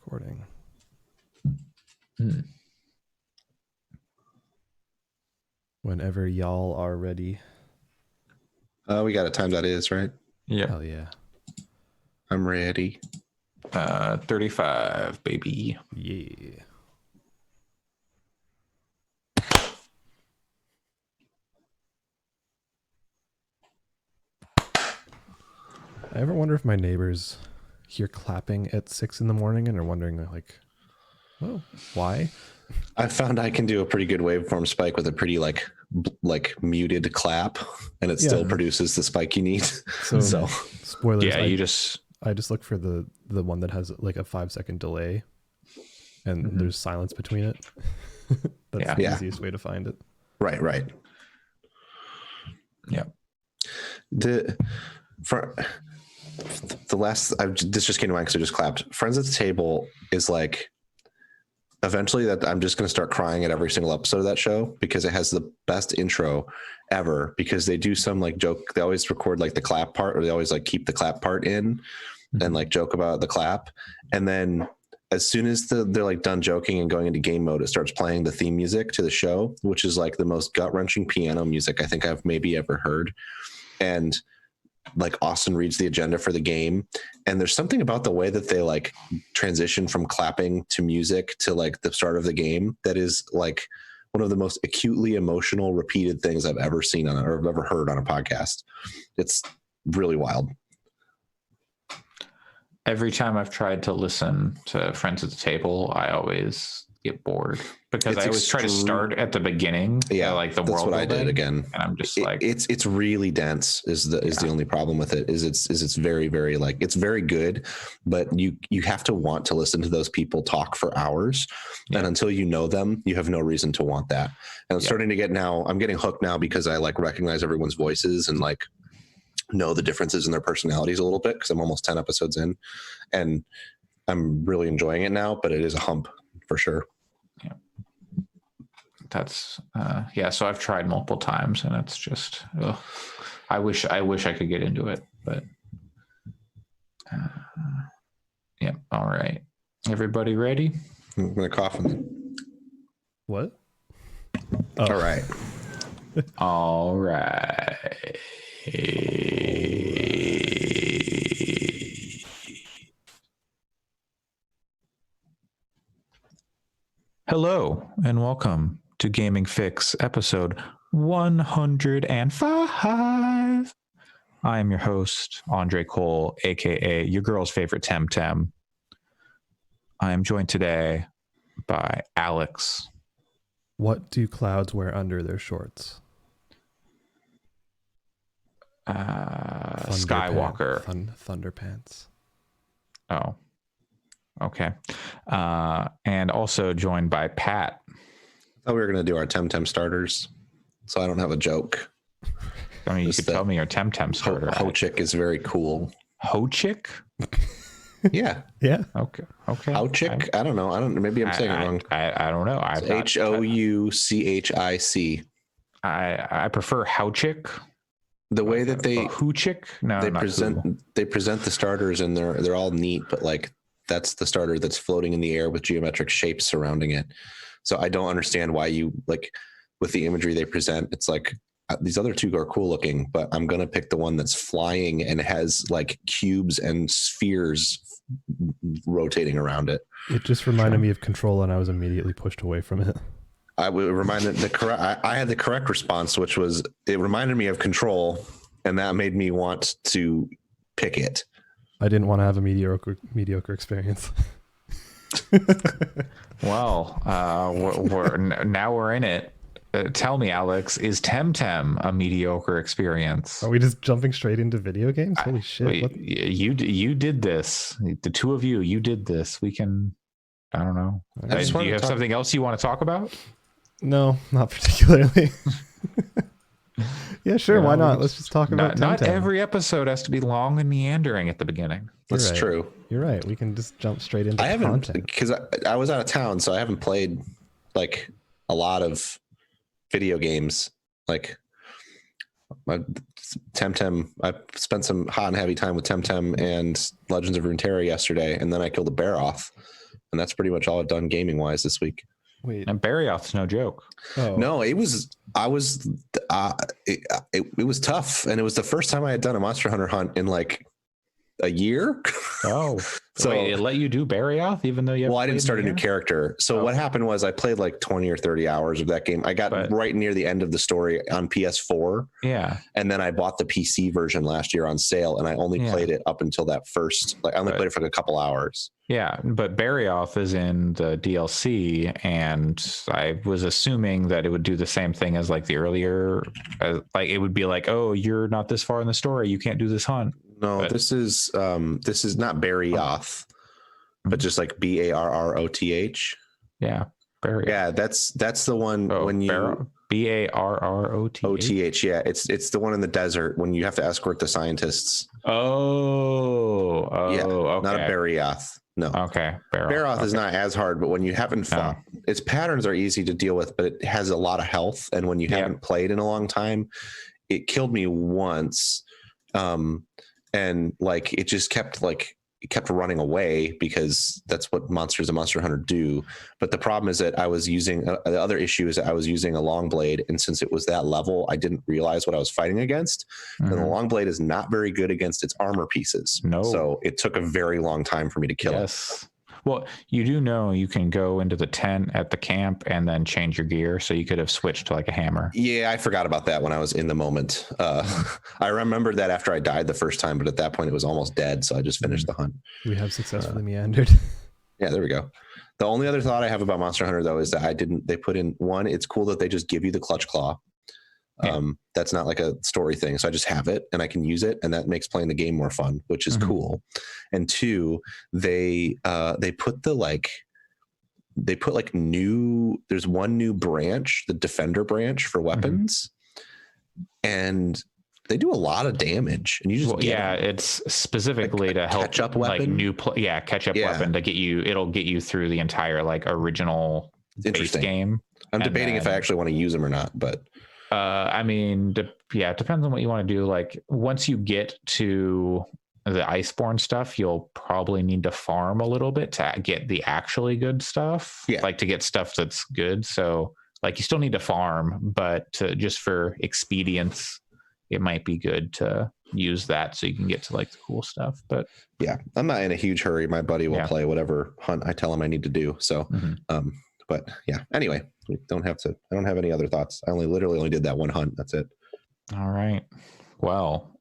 recording. Whenever y'all are ready. We got a time that is, right? Yeah. Hell yeah. I'm ready. 35, baby. Yeah. I ever wonder if my neighbors hear clapping at 6 a.m. and are wondering like, well, why? I found I can do a pretty good waveform spike with a pretty like muted clap, and it still produces the spike you need. So spoilers. Yeah, I just look for the one that has like a 5-second delay, and there's silence between it. That's the easiest way to find it. Right. Yeah. This just came to mind because I just clapped. Friends at the Table is like, eventually that I'm just going to start crying at every single episode of that show because it has the best intro ever, because they do some like joke. They always record like the clap part, or they always like keep the clap part in and like joke about the clap. And then as soon as they're like done joking and going into game mode, it starts playing the theme music to the show, which is like the most gut wrenching piano music I think I've maybe ever heard. And like Austin reads the agenda for the game, and there's something about the way that they like transition from clapping to music to like the start of the game that is like one of the most acutely emotional repeated things I've ever seen on or ever heard on a podcast. It's really wild. Every time I've tried to listen to Friends at the Table, I always get bored because I always try to start at the beginning. Yeah, like the that's world what building, I did again. and I'm just it's really dense. Is the only problem with it? Is it's very, very like, it's very good, but you have to want to listen to those people talk for hours, and until you know them, you have no reason to want that. And I'm starting to get now. I'm getting hooked now because I like recognize everyone's voices and like know the differences in their personalities a little bit, because I'm almost 10 episodes in, and I'm really enjoying it now. But it is a hump for sure. Yeah. That's so I've tried multiple times, and it's just I wish I could get into it, but all right, everybody ready? I'm gonna cough. What? All right. All right. Hello and welcome to Gaming Fix episode 105. I am your host, Andre Cole, aka your girl's favorite Temtem. I am joined today by Alex. What do clouds wear under their shorts? Skywalker. Thunder pants. Oh, okay. And also joined by Pat. I thought we were going to do our Temtem starters, so I don't have a joke. I mean, you could tell me your Temtem starter. Ho-chick is very cool. Ho-chick? Yeah. Yeah. Okay. Ho-chick? I don't know. Maybe I'm saying it wrong. I don't know. Houchic. I prefer Houchick. The way that they Hoochick? No, they present the starters, and they're all neat, but like that's the starter that's floating in the air with geometric shapes surrounding it. So I don't understand why you like with the imagery they present. It's like these other two are cool looking, but I'm gonna pick the one that's flying and has like cubes and spheres rotating around it. It just reminded me of Control, and I was immediately pushed away from it. I would remind I had the correct response, which was it reminded me of Control, and that made me want to pick it. I didn't want to have a mediocre experience. Well, we're in it. Tell me, Alex, is Temtem a mediocre experience? Are we just jumping straight into video games? Holy shit! You did this. The two of you did this. We can. I don't know. Do you have something else you want to talk about? No, not particularly. Yeah, sure. Why not? Let's just talk about Temtem. Not every episode has to be long and meandering at the beginning. That's true. You're right. We can just jump straight into content. Because I was out of town, so I haven't played like a lot of video games. Like Temtem, I spent some hot and heavy time with Temtem and Legends of Runeterra yesterday, and then I killed a Barroth. and that's pretty much all I've done gaming wise this week. Wait, And Barrioth's no joke. No, it was tough, and it was the first time I had done a Monster Hunter hunt in like a year. Oh, so wait, it let you do Barioth even though you. Well, I didn't start a new character. So what happened was I played like 20 or 30 hours of that game. I got right near the end of the story on PS4. Yeah. And then I bought the PC version last year on sale, and I only played it up until that first. Like I only played it for like a couple hours. Yeah, but Barioth is in the DLC, and I was assuming that it would do the same thing as like the earlier, like it would be like, oh, you're not this far in the story, you can't do this hunt. No, but this is not Barioth, but just like Barroth. Yeah, Barioth. Yeah, that's the one when you Barroth. Yeah, it's the one in the desert when you have to escort the scientists. Oh, yeah, okay. Not a Barioth. No. Okay. Barroth is not as hard, but when you haven't fought, its patterns are easy to deal with, but it has a lot of health. And when you haven't played in a long time, it killed me once. And like it just kept running away because that's what monsters and Monster Hunter do. But the problem is that I was using the other issue is that I was using a long blade, and since it was that level, I didn't realize what I was fighting against. And the long blade is not very good against its armor pieces. No, so it took a very long time for me to kill it. Well, you do know you can go into the tent at the camp and then change your gear, so you could have switched to like a hammer. Yeah, I forgot about that when I was in the moment. I remembered that after I died the first time, but at that point it was almost dead, so I just finished the hunt. We have successfully meandered. Yeah, there we go. The only other thought I have about Monster Hunter though is that they put in one. It's cool that they just give you the clutch claw. That's not like a story thing, so I just have it and I can use it, and that makes playing the game more fun, which is cool. And two, they put there's one new branch, the Defender branch for weapons, and they do a lot of damage, and you just it's specifically to help catch up weapon, like catch up weapon to get you. It'll get you through the entire like original base game. I'm debating if I actually want to use them or not, but I mean, it depends on what you want to do. Like once you get to the Iceborne stuff, you'll probably need to farm a little bit to get the actually good stuff. Yeah, like to get stuff that's good. So like you still need to farm, but just for expedience, it might be good to use that so you can get to like the cool stuff. But yeah, I'm not in a huge hurry. My buddy will play whatever hunt I tell him I need to do. So, but yeah, anyway, I don't have any other thoughts. I literally only did that one hunt. That's it. All right. Well,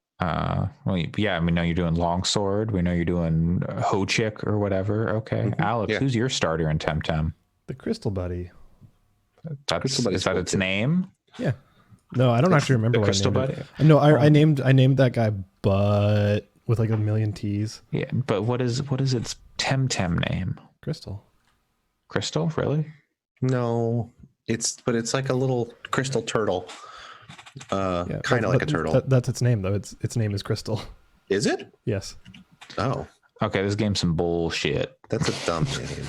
we know you're doing Longsword. We know you're doing Ho-Chick or whatever. Okay. Alex, who's your starter in Temtem? The Crystal Buddy. Is that its name? Yeah. No, I don't actually remember what Crystal I named Buddy. it. No, I named that guy but with like a million T's. Yeah, but what is its Temtem name? Crystal. Crystal, really? No, it's like a little crystal turtle. Kind of like a turtle. That's its name though. Its name is Crystal. Is it? Yes. Oh. Okay, this game's some bullshit. That's a dumb name.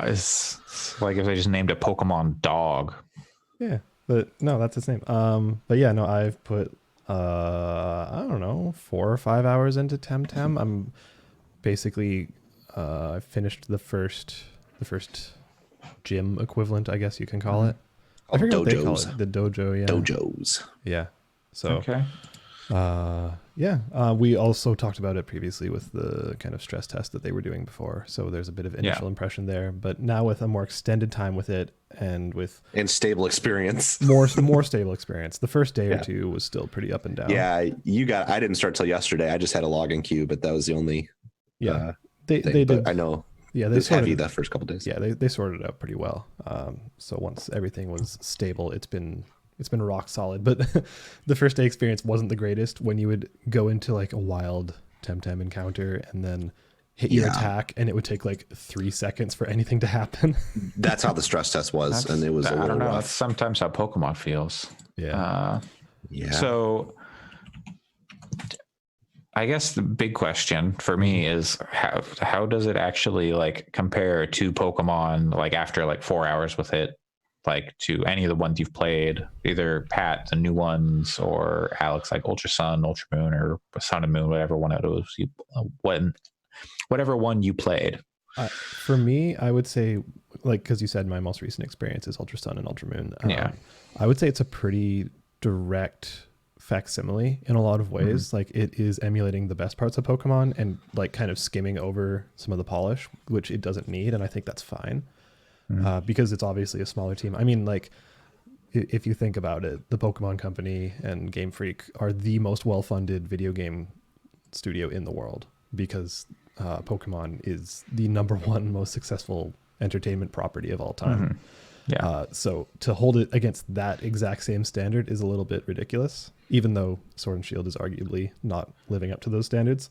It's like if they just named a Pokemon dog. Yeah, but no, that's its name. But yeah, no, I've put I don't know, 4 or 5 hours into Temtem. I'm basically I finished the first gym equivalent, I guess you can call it. I forget what they call it. The dojo, yeah. Dojos. Yeah. So okay. We also talked about it previously with the kind of stress test that they were doing before. So there's a bit of initial impression there, but now with a more extended time with it and stable experience, more stable experience. The first day or two was still pretty up and down. Yeah, I didn't start till yesterday. I just had a login queue, but that was the only. They did. I know. Yeah, they heavy the first couple days. Yeah, they sorted it out pretty well. So once everything was stable, it's been rock solid. But the first day experience wasn't the greatest when you would go into like a wild Temtem encounter and then hit your attack, and it would take like 3 seconds for anything to happen. That's how the stress test was, and it was a little rough. That's sometimes how Pokemon feels. Yeah. So I guess the big question for me is how does it actually like compare to Pokemon like after like 4 hours with it, like to any of the ones you've played, either Pat, the new ones, or Alex, like Ultra Sun, Ultra Moon, or Sun and Moon, whatever one it was whatever one you played. For me, I would say, like, because you said my most recent experience is Ultra Sun and Ultra Moon. Yeah. I would say it's a pretty direct facsimile in a lot of ways. Like, it is emulating the best parts of Pokemon and like kind of skimming over some of the polish, which it doesn't need, and I think that's fine because it's obviously a smaller team. I mean, like, if you think about it, the Pokemon Company and Game Freak are the most well-funded video game studio in the world because Pokemon is the number one most successful entertainment property of all time. Yeah. So to hold it against that exact same standard is a little bit ridiculous, even though Sword and Shield is arguably not living up to those standards.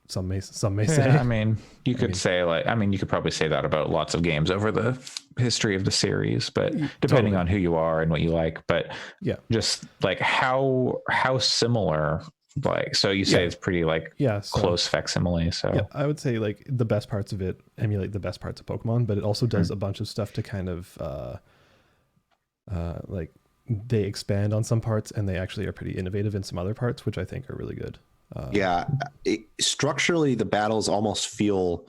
Some may say. I mean, you could say like, I mean, you could probably say that about lots of games over the history of the series, but depending on who you are and what you like, but yeah, just like how similar, like, so you say it's pretty like close facsimile. So yeah, I would say like the best parts of it emulate the best parts of Pokemon, but it also does a bunch of stuff to kind of like they expand on some parts and they actually are pretty innovative in some other parts, which I think are really good. Structurally, the battles almost feel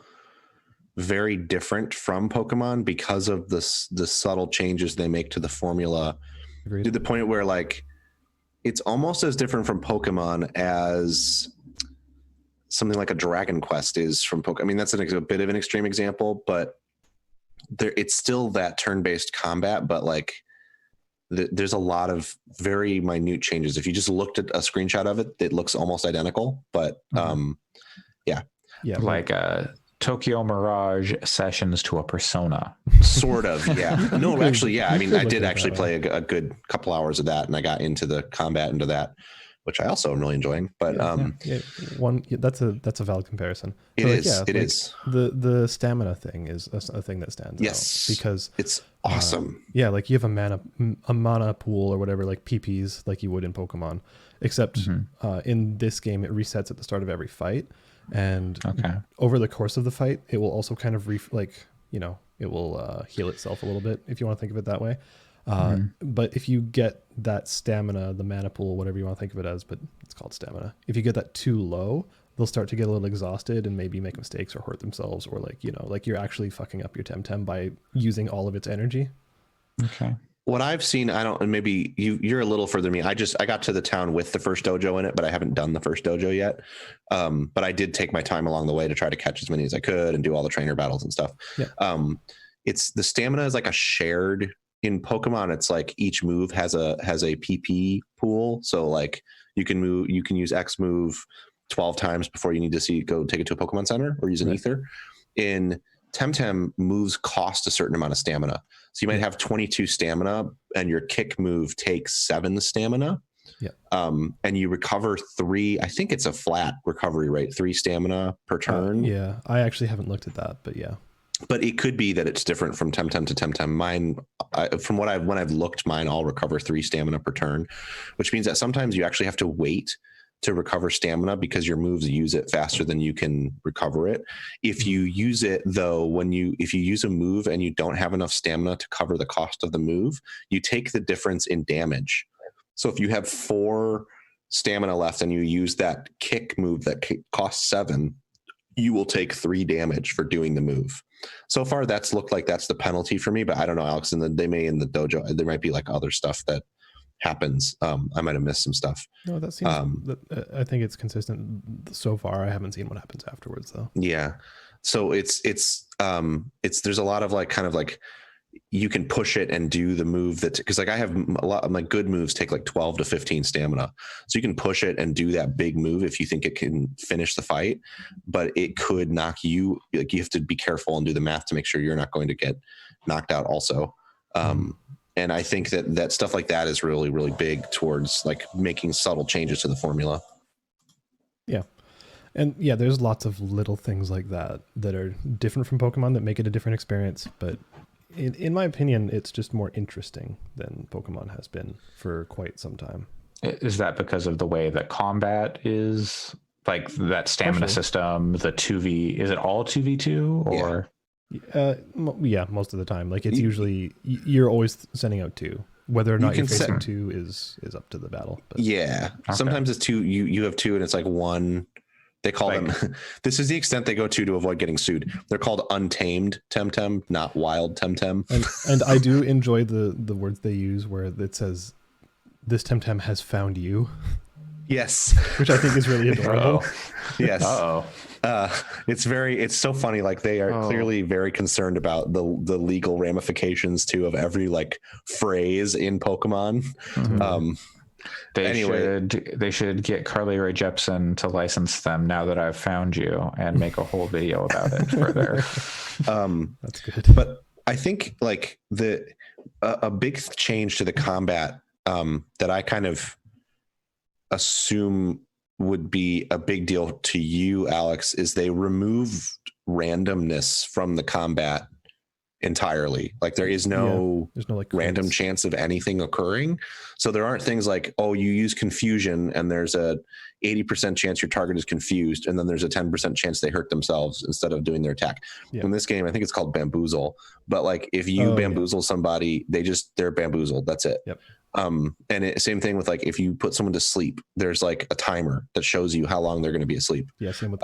very different from Pokemon because of the subtle changes they make to the formula. Agreed. To the point where like it's almost as different from Pokemon as something like a Dragon Quest is from Pokemon. I mean, that's a bit of an extreme example, but it's still that turn-based combat, but like there's a lot of very minute changes. If you just looked at a screenshot of it, it looks almost identical, but yeah, like Tokyo Mirage sessions to a Persona. Sort of, yeah. No, actually, yeah. I mean, I did actually play a good couple hours of that, and I got into the combat into that, which I also am really enjoying. But that's a valid comparison. It is. It is. The stamina thing is a thing that stands out because it's awesome. Like you have a mana pool or whatever, like PPs, like you would in Pokemon, except in this game it resets at the start of every fight. And over the course of the fight, it will also kind of it will heal itself a little bit, if you want to think of it that way. But if you get that stamina, the mana pool, whatever you want to think of it as, but it's called stamina. If you get that too low, they'll start to get a little exhausted and maybe make mistakes or hurt themselves, or like you're actually fucking up your Temtem by using all of its energy. Okay. What I've seen, maybe you're a little further than me. I got to the town with the first dojo in it, but I haven't done the first dojo yet. But I did take my time along the way to try to catch as many as I could and do all the trainer battles and stuff. Yeah. It's the stamina is like a shared in Pokemon. It's like each move has a PP pool. So like you can use X move 12 times before you need to go take it to a Pokemon Center or use an Ether. In Temtem, moves cost a certain amount of stamina. So you might have 22 stamina and your kick move takes 7 stamina. Yeah. And you recover 3, I think it's a flat recovery rate, 3 stamina per turn. Yeah. I actually haven't looked at that, but yeah. But it could be that it's different from Temtem to Temtem. Mine, when I've looked, mine all recover 3 stamina per turn, which means that sometimes you actually have to wait to recover stamina because your moves use it faster than you can recover it. If you use it though, if you use a move and you don't have enough stamina to cover the cost of the move, you take the difference in damage. So if you have 4 stamina left and you use that kick move that costs 7, you will take 3 damage for doing the move. So far that's looked like that's the penalty for me, but I don't know, Alex, and they may in the dojo, there might be like other stuff that happens. I might have missed some stuff. No, that seems I think it's consistent so far. I haven't seen what happens afterwards though. Yeah. So it's there's a lot of like kind of like you can push it and do the move that, because like I have a lot of my good moves take like 12 to 15 stamina. So you can push it and do that big move if you think it can finish the fight, but it could knock you, like you have to be careful and do the math to make sure you're not going to get knocked out also. And I think that stuff like that is really, really big towards like making subtle changes to the formula. Yeah. And yeah, there's lots of little things like that are different from Pokemon that make it a different experience. But in my opinion, it's just more interesting than Pokemon has been for quite some time. Is that because of the way that combat is, like that stamina system, the 2v, is it all 2v2 or? Yeah, most of the time. Like it's usually you're always sending out 2. Whether or not you're facing 2 is up to the battle. But. Yeah, sometimes it's 2. You have 2, and it's like 1 They call Like- them. This is the extent they go to avoid getting sued. They're called untamed Temtem, not wild Temtem. And I do enjoy the words they use where it says, "This Temtem has found you," Yes, which I think is really adorable. yes. Oh, It's so funny. Like they are clearly very concerned about the legal ramifications too of every like phrase in Pokemon. they should get Carly Rae Jepsen to license them now that I've found you and make a whole video about it for their. That's good. But I think like a big change to the combat that I kind of assume would be a big deal to you, Alex, is they removed randomness from the combat entirely. Like there is There's no like random crits. chance of anything occurring. So there aren't things like, oh, you use confusion and there's a 80% chance your target is confused, and then there's a 10% chance they hurt themselves instead of doing their attack. Yeah. In this game, I think it's called bamboozle. But like if you bamboozle somebody, they're bamboozled. That's it. Yep. Same thing with like if you put someone to sleep, there's like a timer that shows you how long they're going to be asleep. Yeah, same with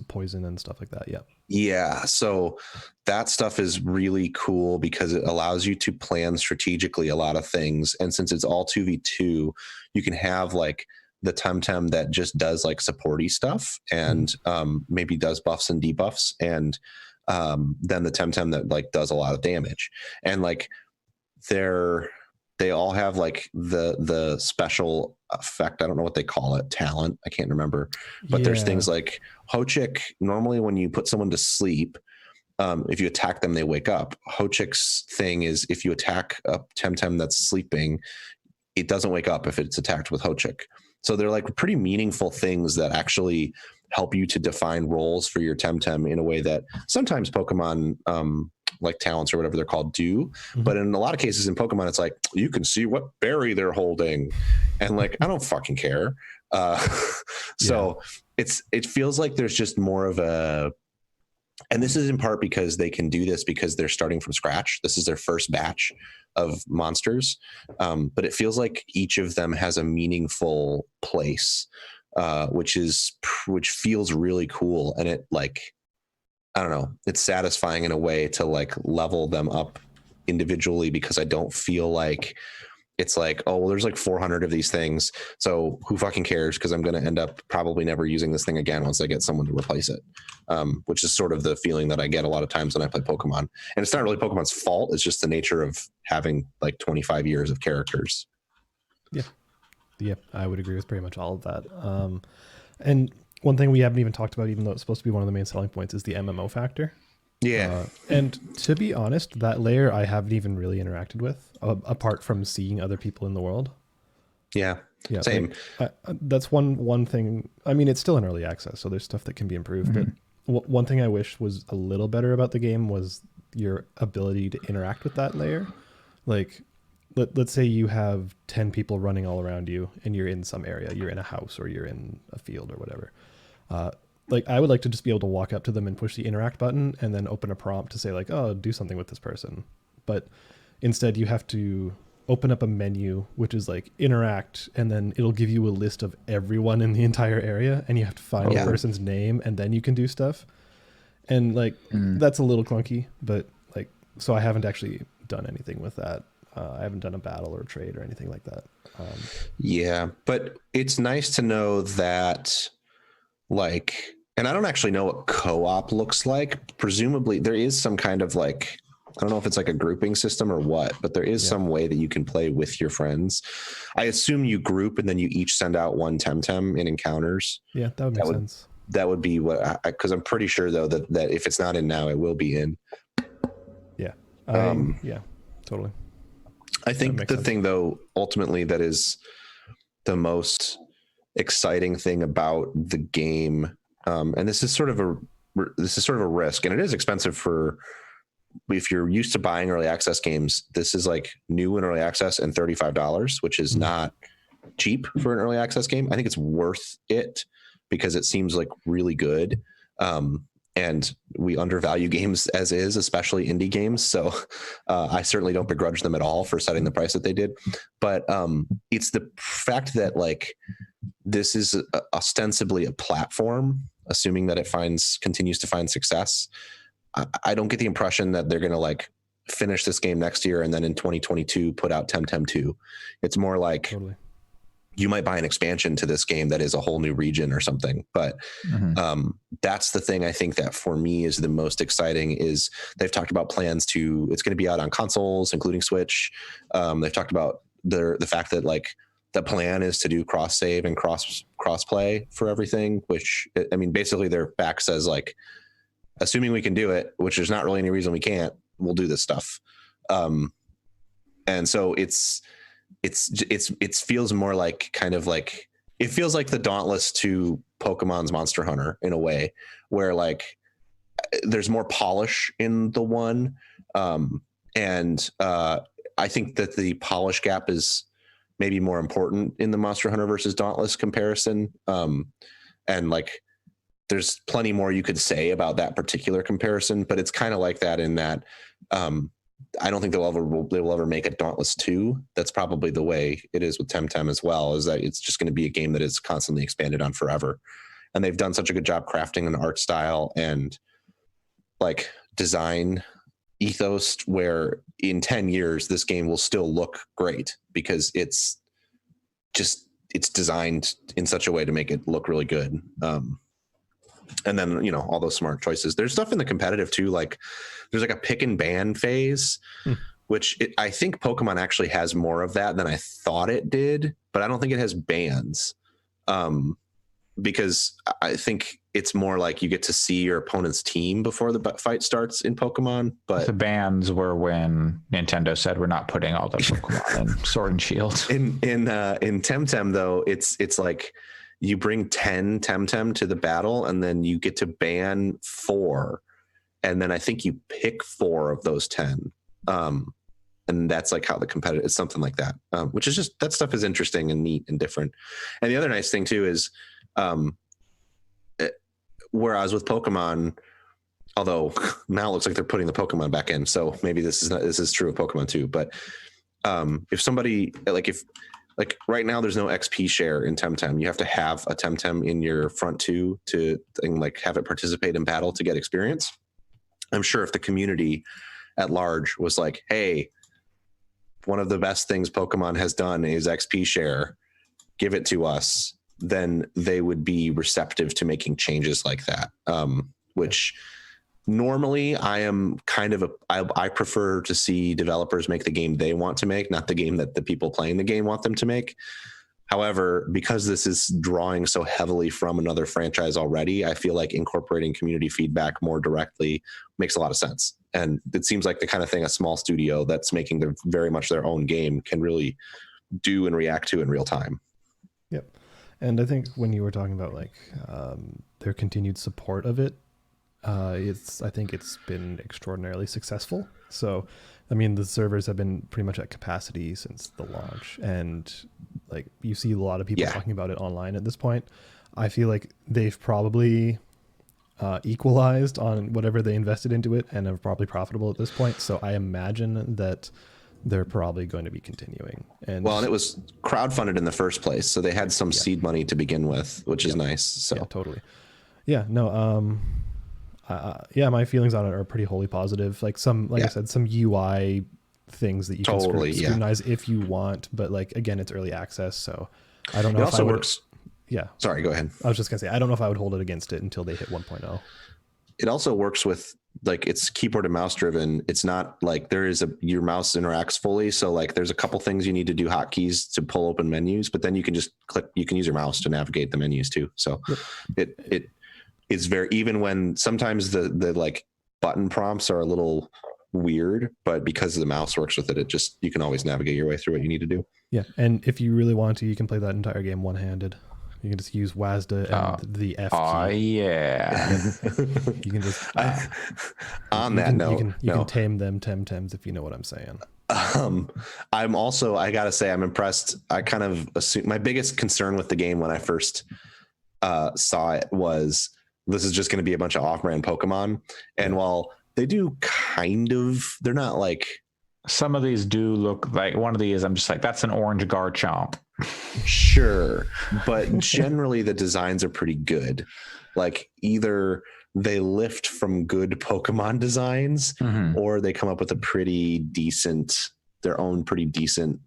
poison and stuff like that. Yeah. Yeah. So that stuff is really cool because it allows you to plan strategically a lot of things. And since it's all 2v2, you can have like the Temtem that just does like supporty stuff and maybe does buffs and debuffs. And then the Temtem that like does a lot of damage. And like they all have like the special effect. I don't know what they call it. Talent. I can't remember. But there's things like Hochik. Normally when you put someone to sleep, if you attack them, they wake up. Hochik's thing is if you attack a Temtem that's sleeping, it doesn't wake up if it's attacked with Hochik. So they're like pretty meaningful things that actually help you to define roles for your Temtem in a way that sometimes Pokemon like talents or whatever they're called do. But in a lot of cases in Pokemon, it's like, you can see what berry they're holding. And like, I don't fucking care. So it feels like there's just more of a, and this is in part because they can do this because they're starting from scratch. This is their first batch of monsters. But it feels like each of them has a meaningful place, which feels really cool. And it like, I don't know, it's satisfying in a way to like level them up individually because I don't feel like it's like, oh, well, there's like 400 of these things. So who fucking cares? Because I'm going to end up probably never using this thing again once I get someone to replace it, which is sort of the feeling that I get a lot of times when I play Pokemon. And it's not really Pokemon's fault. It's just the nature of having like 25 years of characters. Yeah, I would agree with pretty much all of that. And one thing we haven't even talked about, even though it's supposed to be one of the main selling points, is the MMO factor. Yeah. And to be honest, that layer I haven't even really interacted with, apart from seeing other people in the world. Yeah. Yeah, Same. like, that's one thing. I mean, it's still in early access, so there's stuff that can be improved. But one thing I wish was a little better about the game was your ability to interact with that layer. Like, let's say you have 10 people running all around you, and you're in some area. You're in a house, or you're in a field, or whatever. Like, I would like to just be able to walk up to them and push the interact button, and then open a prompt to say like, oh, do something with this person. But instead, you have to open up a menu, which is like interact, and then it'll give you a list of everyone in the entire area, and you have to find the person's name, and then you can do stuff. And like, that's a little clunky, but like, so I haven't actually done anything with that. I haven't done a battle or a trade or anything like that. Yeah, but it's nice to know that, like, and I don't actually know what co-op looks like. Presumably there is some kind of like, I don't know if it's like a grouping system or what, but there is some way that you can play with your friends. I assume you group and then you each send out one Temtem in encounters. Yeah, that would make sense. That would be what, because I'm pretty sure though that if it's not in now, it will be in. Yeah. Yeah, totally. I think the thing though, ultimately, that is the most exciting thing about the game, and this is sort of a risk, and it is expensive for, if you're used to buying early access games. This is like new in early access and $35, which is not cheap for an early access game. I think it's worth it because it seems like really good. And we undervalue games as is, especially indie games. So I certainly don't begrudge them at all for setting the price that they did. But it's the fact that like this is ostensibly a platform, assuming that it continues to find success. I don't get the impression that they're going to like finish this game next year and then in 2022 put out Temtem 2. It's more like Totally. you might buy an expansion to this game that is a whole new region or something. But that's the thing I think that for me is the most exciting is they've talked about plans it's going to be out on consoles, including Switch. They've talked about the fact that like the plan is to do cross save and cross play for everything, which I mean, basically their back says like, assuming we can do it, which there's not really any reason we can't, we'll do this stuff. And so it feels more like kind of like, it feels like the Dauntless to Pokemon's Monster Hunter in a way where like there's more polish in the one. And I think that the polish gap is maybe more important in the Monster Hunter versus Dauntless comparison. And like, there's plenty more you could say about that particular comparison, but it's kind of like that in that I don't think they'll ever make a Dauntless 2. That's probably the way it is with Temtem as well, is that it's just going to be a game that is constantly expanded on forever. And they've done such a good job crafting an art style and like design ethos where in 10 years, this game will still look great because it's designed in such a way to make it look really good. And then, you know, all those smart choices. There's stuff in the competitive too. Like there's like a pick and ban phase, which I think Pokemon actually has more of that than I thought it did, but I don't think it has bans. Because I think it's more like you get to see your opponent's team before the fight starts in Pokemon. But the bans were when Nintendo said we're not putting all the Pokemon in Sword and Shield. In Temtem though, it's like you bring 10 Temtem to the battle and then you get to ban 4. And then I think you pick 4 of those 10. And that's like how the competitive is, something like that, which is just, that stuff is interesting and neat and different. And the other nice thing too is, whereas with Pokemon, although now it looks like they're putting the Pokemon back in, so maybe this is true of Pokemon too. But if somebody like right now, there's no XP share in Temtem. You have to have a Temtem in your front 2 to like have it participate in battle to get experience. I'm sure if the community at large was like, hey, one of the best things Pokemon has done is XP share, give it to us, then they would be receptive to making changes like that. Which normally I am kind of I prefer to see developers make the game they want to make, not the game that the people playing the game want them to make. However, because this is drawing so heavily from another franchise already, I feel like incorporating community feedback more directly makes a lot of sense. And it seems like the kind of thing a small studio that's making very much their own game can really do and react to in real time. Yep. And I think when you were talking about like their continued support of it, I think it's been extraordinarily successful. So, I mean, the servers have been pretty much at capacity since the launch, and like you see a lot of people talking about it online at this point. I feel like they've probably equalized on whatever they invested into it and are probably profitable at this point. So I imagine that they're probably going to be continuing. And it was crowdfunded in the first place, so they had some seed money to begin with, which is nice. So yeah, totally. Yeah, no. My feelings on it are pretty wholly positive. Like I said, some UI things that you can scrutinize if you want, but like again, it's early access, so I don't know if it works. Yeah. Sorry, go ahead. I was just gonna say I don't know if I would hold it against it until they hit 1.0. It also works with like it's keyboard and mouse driven. It's not like your mouse interacts fully. So like there's a couple things you need to do hotkeys to pull open menus, but then you can just click. You can use your mouse to navigate the menus too. So it's very, even when sometimes the like button prompts are a little weird, but because the mouse works with it, you can always navigate your way through what you need to do. Yeah, and if you really want to, you can play that entire game one-handed. You can just use WASD and the F key. Oh yeah. You can just you can tame them Temtems, if you know what I'm saying. I'm also, I gotta say, I'm impressed. I kind of assume my biggest concern with the game when I first saw it was this is just going to be a bunch of off-brand Pokemon. And while they do they're not like, some of these do look like, one of these I'm just like, that's an orange Garchomp. Sure, but generally the designs are pretty good. Like either they lift from good Pokemon designs, or they come up with a pretty decent, their own pretty decent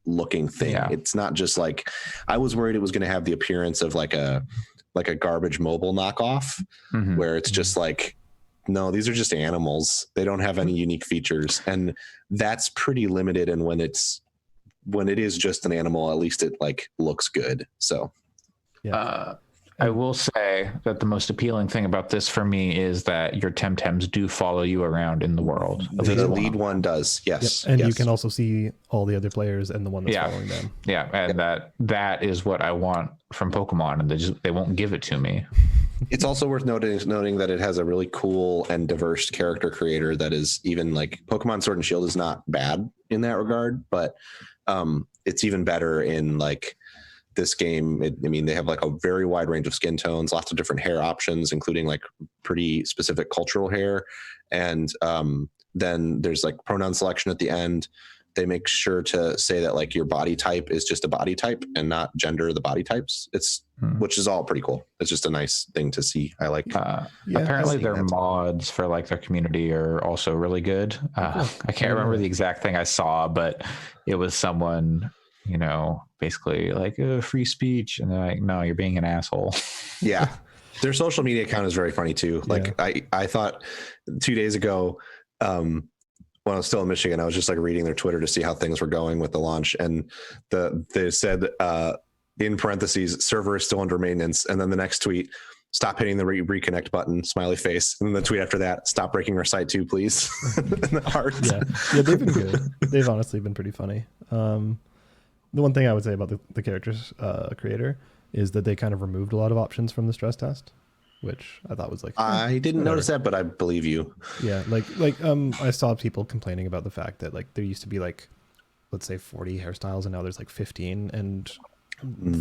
looking thing. Yeah. It's not just like, I was worried it was going to have the appearance of like a garbage mobile knockoff, where it's just like, no, these are just animals. They don't have any unique features, and that's pretty limited. And when it is just an animal, at least it like looks good. So I will say that the most appealing thing about this for me is that your Temtems do follow you around in the world. the lead one does, yes. And yes. you can also see all the other players and the one that's following them. Yeah, and that is what I want from Pokemon, and they won't give it to me. It's also worth noting that it has a really cool and diverse character creator that is even like Pokemon Sword and Shield is not bad in that regard, but it's even better in like this game. They have like a very wide range of skin tones, lots of different hair options, including like pretty specific cultural hair. And then there's like pronoun selection at the end. They make sure to say that like your body type is just a body type and not gender the body types. Which is all pretty cool. It's just a nice thing to see. I like. Apparently, their mods for like their community are also really good. I can't remember the exact thing I saw, but it was someone, basically like free speech, and they're like, "No, you're being an asshole." Yeah, their social media account is very funny too. Like I thought 2 days ago. When I was still in Michigan, I was just like reading their Twitter to see how things were going with the launch, and they said in parentheses, server is still under maintenance, and then the next tweet, stop hitting the reconnect button, smiley face, and then the tweet after that, stop breaking our site too, please. And the heart. Yeah, they've been good. They've honestly been pretty funny. The one thing I would say about the characters creator is that they kind of removed a lot of options from the stress test, which I thought was like, I didn't notice that, but I believe you. Yeah, like I saw people complaining about the fact that like there used to be like, let's say 40 hairstyles, and now there's like 15, and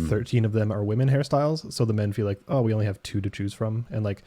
13 of them are women hairstyles. So the men feel like, oh, we only have 2 to choose from. And like,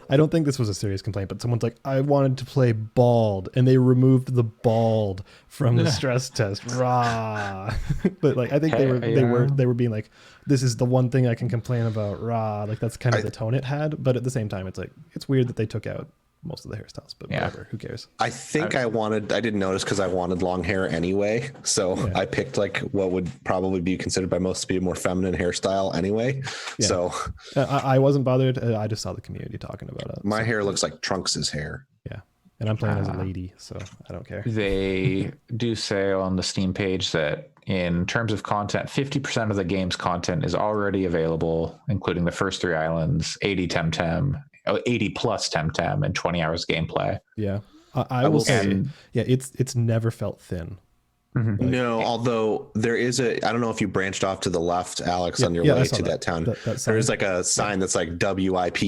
I don't think this was a serious complaint, but someone's like, I wanted to play bald, and they removed the bald from the stress test. Rah. But like, I think they were being like, this is the one thing I can complain about. Rah. Like that's kind of the tone it had. But at the same time, it's like, it's weird that they took out most of the hairstyles, but whatever, who cares? I think I didn't notice because I wanted long hair anyway. So I picked like what would probably be considered by most to be a more feminine hairstyle anyway. Yeah. So I wasn't bothered. I just saw the community talking about it. My hair looks like Trunks's hair. Yeah. And I'm playing as a lady, so I don't care. They do say on the Steam page that in terms of content, 50% of the game's content is already available, including the first 3 islands, 80 Temtem, 80 plus Temtem, and 20 hours gameplay. Yeah, I will say, it's never felt thin. Mm-hmm. No, although there is I don't know if you branched off to the left, Alex, on your way to that town. There is like a sign that's like WIP,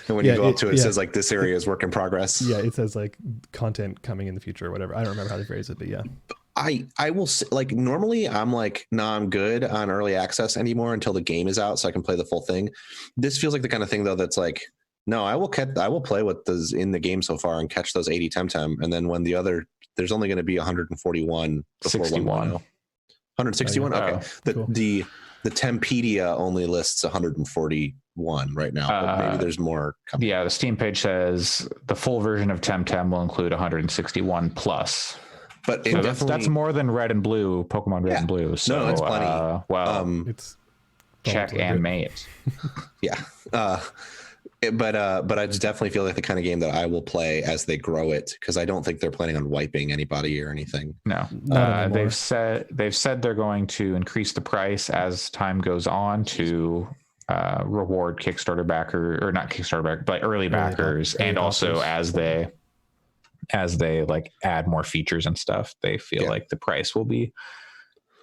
and when you go up to it, it says like this area is work in progress. Yeah, it says like content coming in the future or whatever. I don't remember how they phrase it, but yeah. I will say, like, normally I'm like, nah, I'm good on early access anymore until the game is out so I can play the full thing. This feels like the kind of thing though that's like, no, I will play what is in the game so far and catch those 80 Temtem, and then when there's only going to be 141 before 61. 161. Okay, cool. The Tempedia only lists 141 right now, but maybe there's more coming. Yeah, the Steam page says the full version of Temtem will include 161 plus. But so that's more than Red and Blue, Pokemon Red and Blue. So no, it's plenty. It's check and mate. Yeah. But I just definitely feel like the kind of game that I will play as they grow it, because I don't think they're planning on wiping anybody or anything. No, they've said they're going to increase the price as time goes on to reward Kickstarter backer, or not Kickstarter backer, but early backers, and also as they like add more features and stuff, they feel like the price will be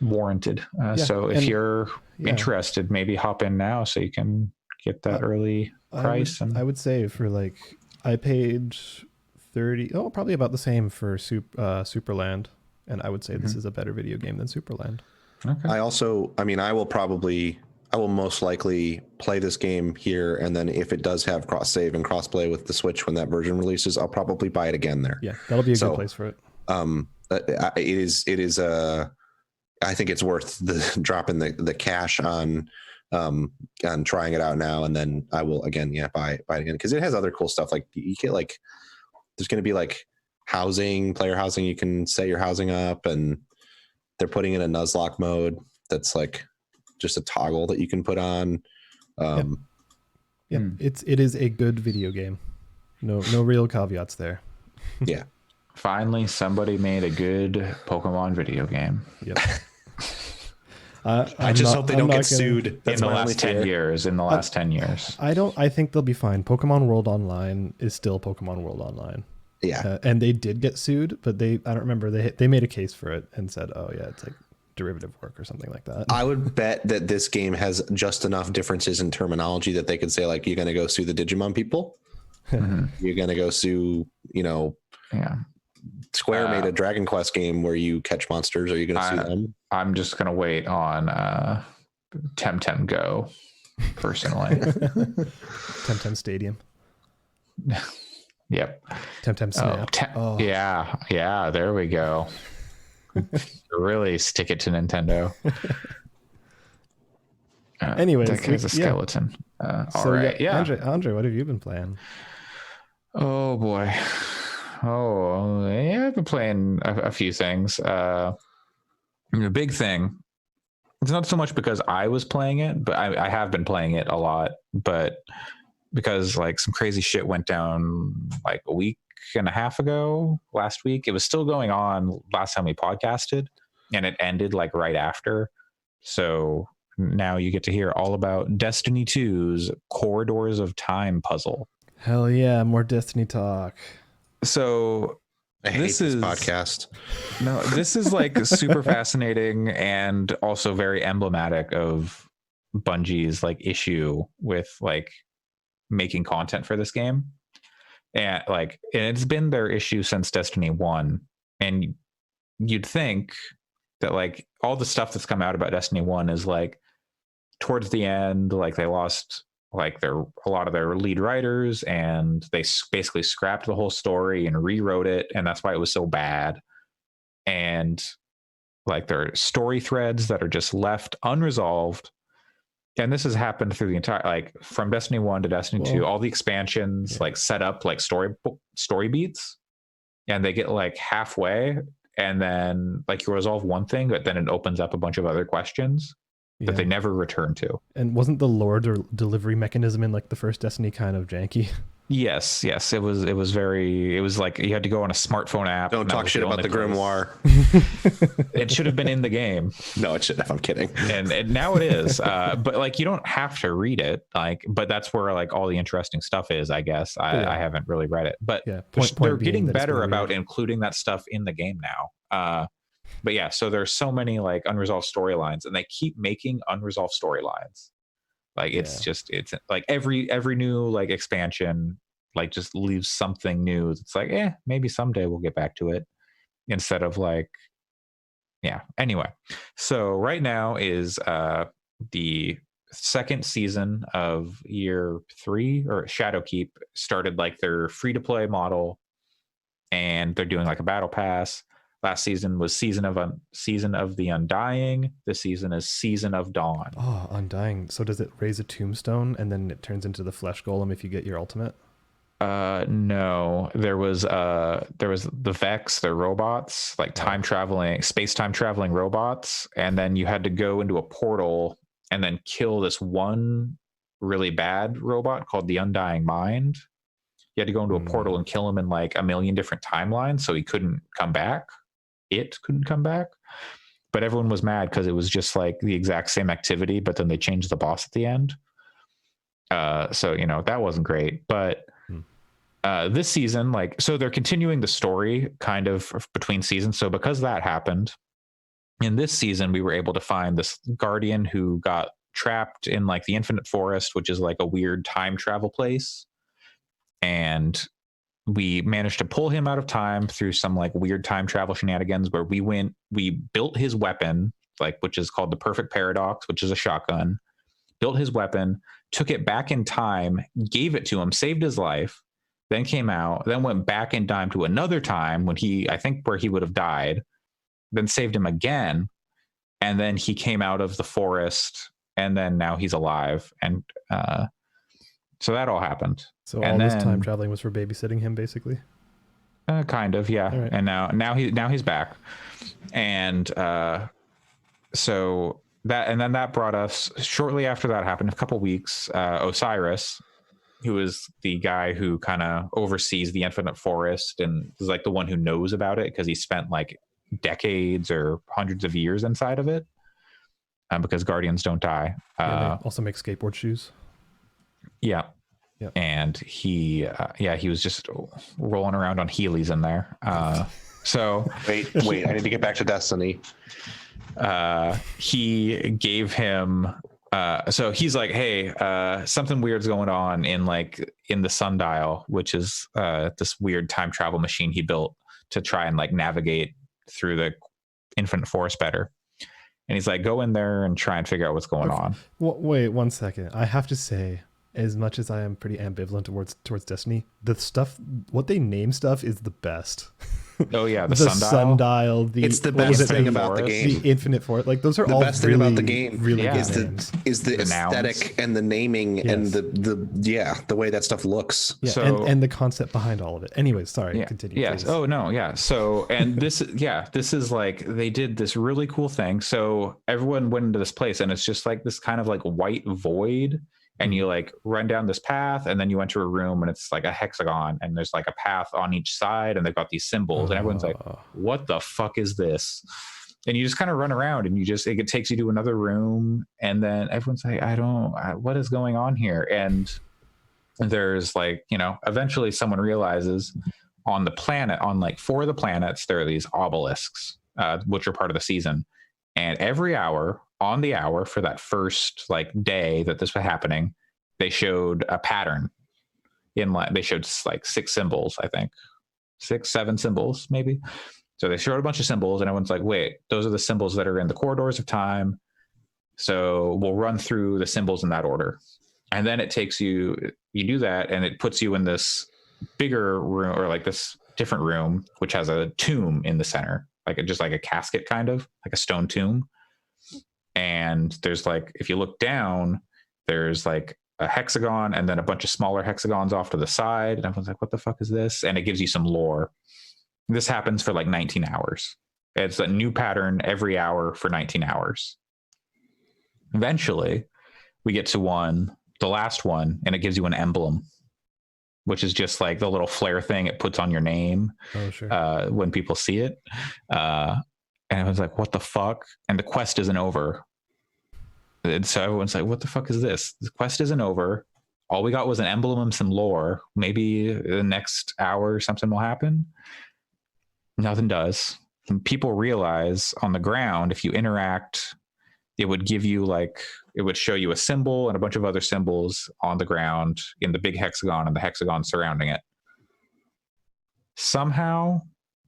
warranted. So if you're interested, maybe hop in now so you can get that early price. I would say for like, I paid probably about the same for Superland, and I would say this is a better video game than Superland. Okay. I will most likely play this game here, and then if it does have cross save and cross play with the Switch when that version releases, I'll probably buy it again there. Yeah, that'll be a good place for it. It is I think it's worth the dropping the cash on trying it out now, and then I will again, buy it again, because it has other cool stuff. Like you get like there's going to be like player housing. You can set your housing up, and they're putting in a Nuzlocke mode that's like just a toggle that you can put on. It is a good video game. No real caveats there. Yeah. Finally, somebody made a good Pokemon video game. Yep. I just hope they don't get sued. That's in the last 10 years. In the last 10 years, I think they'll be fine. Pokemon World Online is still Pokemon World Online. Yeah, and they did get sued, but I don't remember. They made a case for it and said, "Oh yeah, it's like derivative work or something like that." I would bet that this game has just enough differences in terminology that they could say like, "You're going to go sue the Digimon people. You're going to go sue, Square made a Dragon Quest game where you catch monsters. Are you going to sue them?" I'm just going to wait on Temtem Go, personally. Temtem Stadium. Yep. Temtem Snap. Yeah, there we go. Really stick it to Nintendo. Anyways, that guy's a skeleton. All right. Andre, what have you been playing? Oh boy. I've been playing a few things. The big thing, it's not so much because I was playing it, but I have been playing it a lot, but because like some crazy shit went down like a week and a half ago, last week. It was still going on last time we podcasted, and it ended like right after. So now you get to hear all about Destiny 2's Corridors of Time puzzle. Hell yeah, more Destiny talk. So I hate this podcast. No, this is like super fascinating and also very emblematic of Bungie's like issue with like making content for this game. And it's been their issue since Destiny 1. And you'd think that like all the stuff that's come out about Destiny 1 is like towards the end, like they lost like a lot of their lead writers, and they basically scrapped the whole story and rewrote it, and that's why it was so bad. And like there are story threads that are just left unresolved. And this has happened through the entire, like from Destiny 1 to Destiny 2, all the expansions like set up like story beats, and they get like halfway, and then like you resolve one thing, but then it opens up a bunch of other questions that they never return to. And wasn't the lore delivery mechanism in like the first Destiny kind of janky? Yes. It was like you had to go on a smartphone app. Don't talk shit about the grimoire. It should have been in the game. No, it shouldn't have. I'm kidding. And now it is. But like you don't have to read it. But that's where like all the interesting stuff is, I guess. I haven't really read it. But they're getting better about including that stuff in the game now. But yeah, so there's so many like unresolved storylines, and they keep making unresolved storylines. Like it's like every new like expansion like just leaves something new. It's like, maybe someday we'll get back to it, instead of like, Anyway, so right now is the second season of year 3, or Shadowkeep started like their free to play model, and they're doing like a battle pass. Last season was Season of the Undying. This season is Season of Dawn. Oh, Undying. So does it raise a tombstone and then it turns into the flesh golem if you get your ultimate? No. There was the Vex, they're robots, like space-time traveling robots, and then you had to go into a portal and then kill this one really bad robot called the Undying Mind. You had to go into a portal and kill him in like a million different timelines, so he couldn't come back. It couldn't come back, but everyone was mad because it was just like the exact same activity, but then they changed the boss at the end. So that wasn't great. But this season, so they're continuing the story kind of between seasons. So because that happened, in this season we were able to find this guardian who got trapped in like the Infinite Forest, which is like a weird time travel place, and we managed to pull him out of time through some like weird time travel shenanigans where we built his weapon, which is called the Perfect Paradox, which is a shotgun, built his weapon, took it back in time, gave it to him, saved his life, then came out, then went back in time to another time when where he would have died, then saved him again, and then he came out of the forest, and then now he's alive, and so that all happened. So And all this time then- traveling was for babysitting him, basically. Kind of, yeah. All right. And now he's back, and so that brought us, shortly after that happened, a couple weeks. Osiris, who is the guy who kind of oversees the Infinite Forest and is like the one who knows about it because he spent like decades or hundreds of years inside of it. Because Guardians don't die. Yeah, they also make skateboard shoes. Yeah. Yep. And he was just rolling around on Heelys in there. So Wait, I need to get back to Destiny. he gave him, so he's like, hey, something weird's going on in the Sundial, which is this weird time travel machine he built to try and like navigate through the Infinite Forest better. And he's like, go in there and try and figure out what's going on. Wait 1 second. I have to say, as much as I am pretty ambivalent towards Destiny, what they name stuff is the best. Oh yeah, the Sundial. It's the what was best it? thing about the game. The Infinite Forest. Like those are The all best thing really, about the game really Yeah. good is names. Is the aesthetic nouns. and the naming and Yes. the way that stuff looks. Yeah, So- and the concept behind all of it. Anyways, sorry, continue. Yes. Please. Oh no. Yeah. So, and this is like, they did this really cool thing. So everyone went into this place and it's just like this kind of like white void. And you like run down this path and then you enter a room and it's like a hexagon and there's like a path on each side and they've got these symbols and everyone's like, what the fuck is this? And you just kind of run around and it takes you to another room and then everyone's like, what is going on here? And there's like, eventually someone realizes on the planet, on like 4 of the planets, there are these obelisks, which are part of the season. And every hour, on the hour for that first like day that this was happening, they showed a pattern they showed like 6 symbols, I think 6, 7 symbols maybe. So they showed a bunch of symbols and everyone's like, wait, those are the symbols that are in the corridors of time. So we'll run through the symbols in that order. And then it takes you do that and it puts you in this bigger room or like this different room, which has a tomb in the center, just like a casket, kind of like a stone tomb. And there's like, if you look down, there's like a hexagon and then a bunch of smaller hexagons off to the side. And everyone's like, what the fuck is this? And it gives you some lore. This happens for like 19 hours. It's a new pattern every hour for 19 hours. Eventually, we get to the last one, and it gives you an emblem, which is just like the little flare thing it puts on your name Oh, sure. when people see it. And I was like, what the fuck? And the quest isn't over. And so everyone's like, what the fuck is this? The quest isn't over. All we got was an emblem and some lore. Maybe the next hour something will happen. Nothing does. And people realize on the ground, if you interact, it would give you it would show you a symbol and a bunch of other symbols on the ground in the big hexagon and the hexagon surrounding it. Somehow,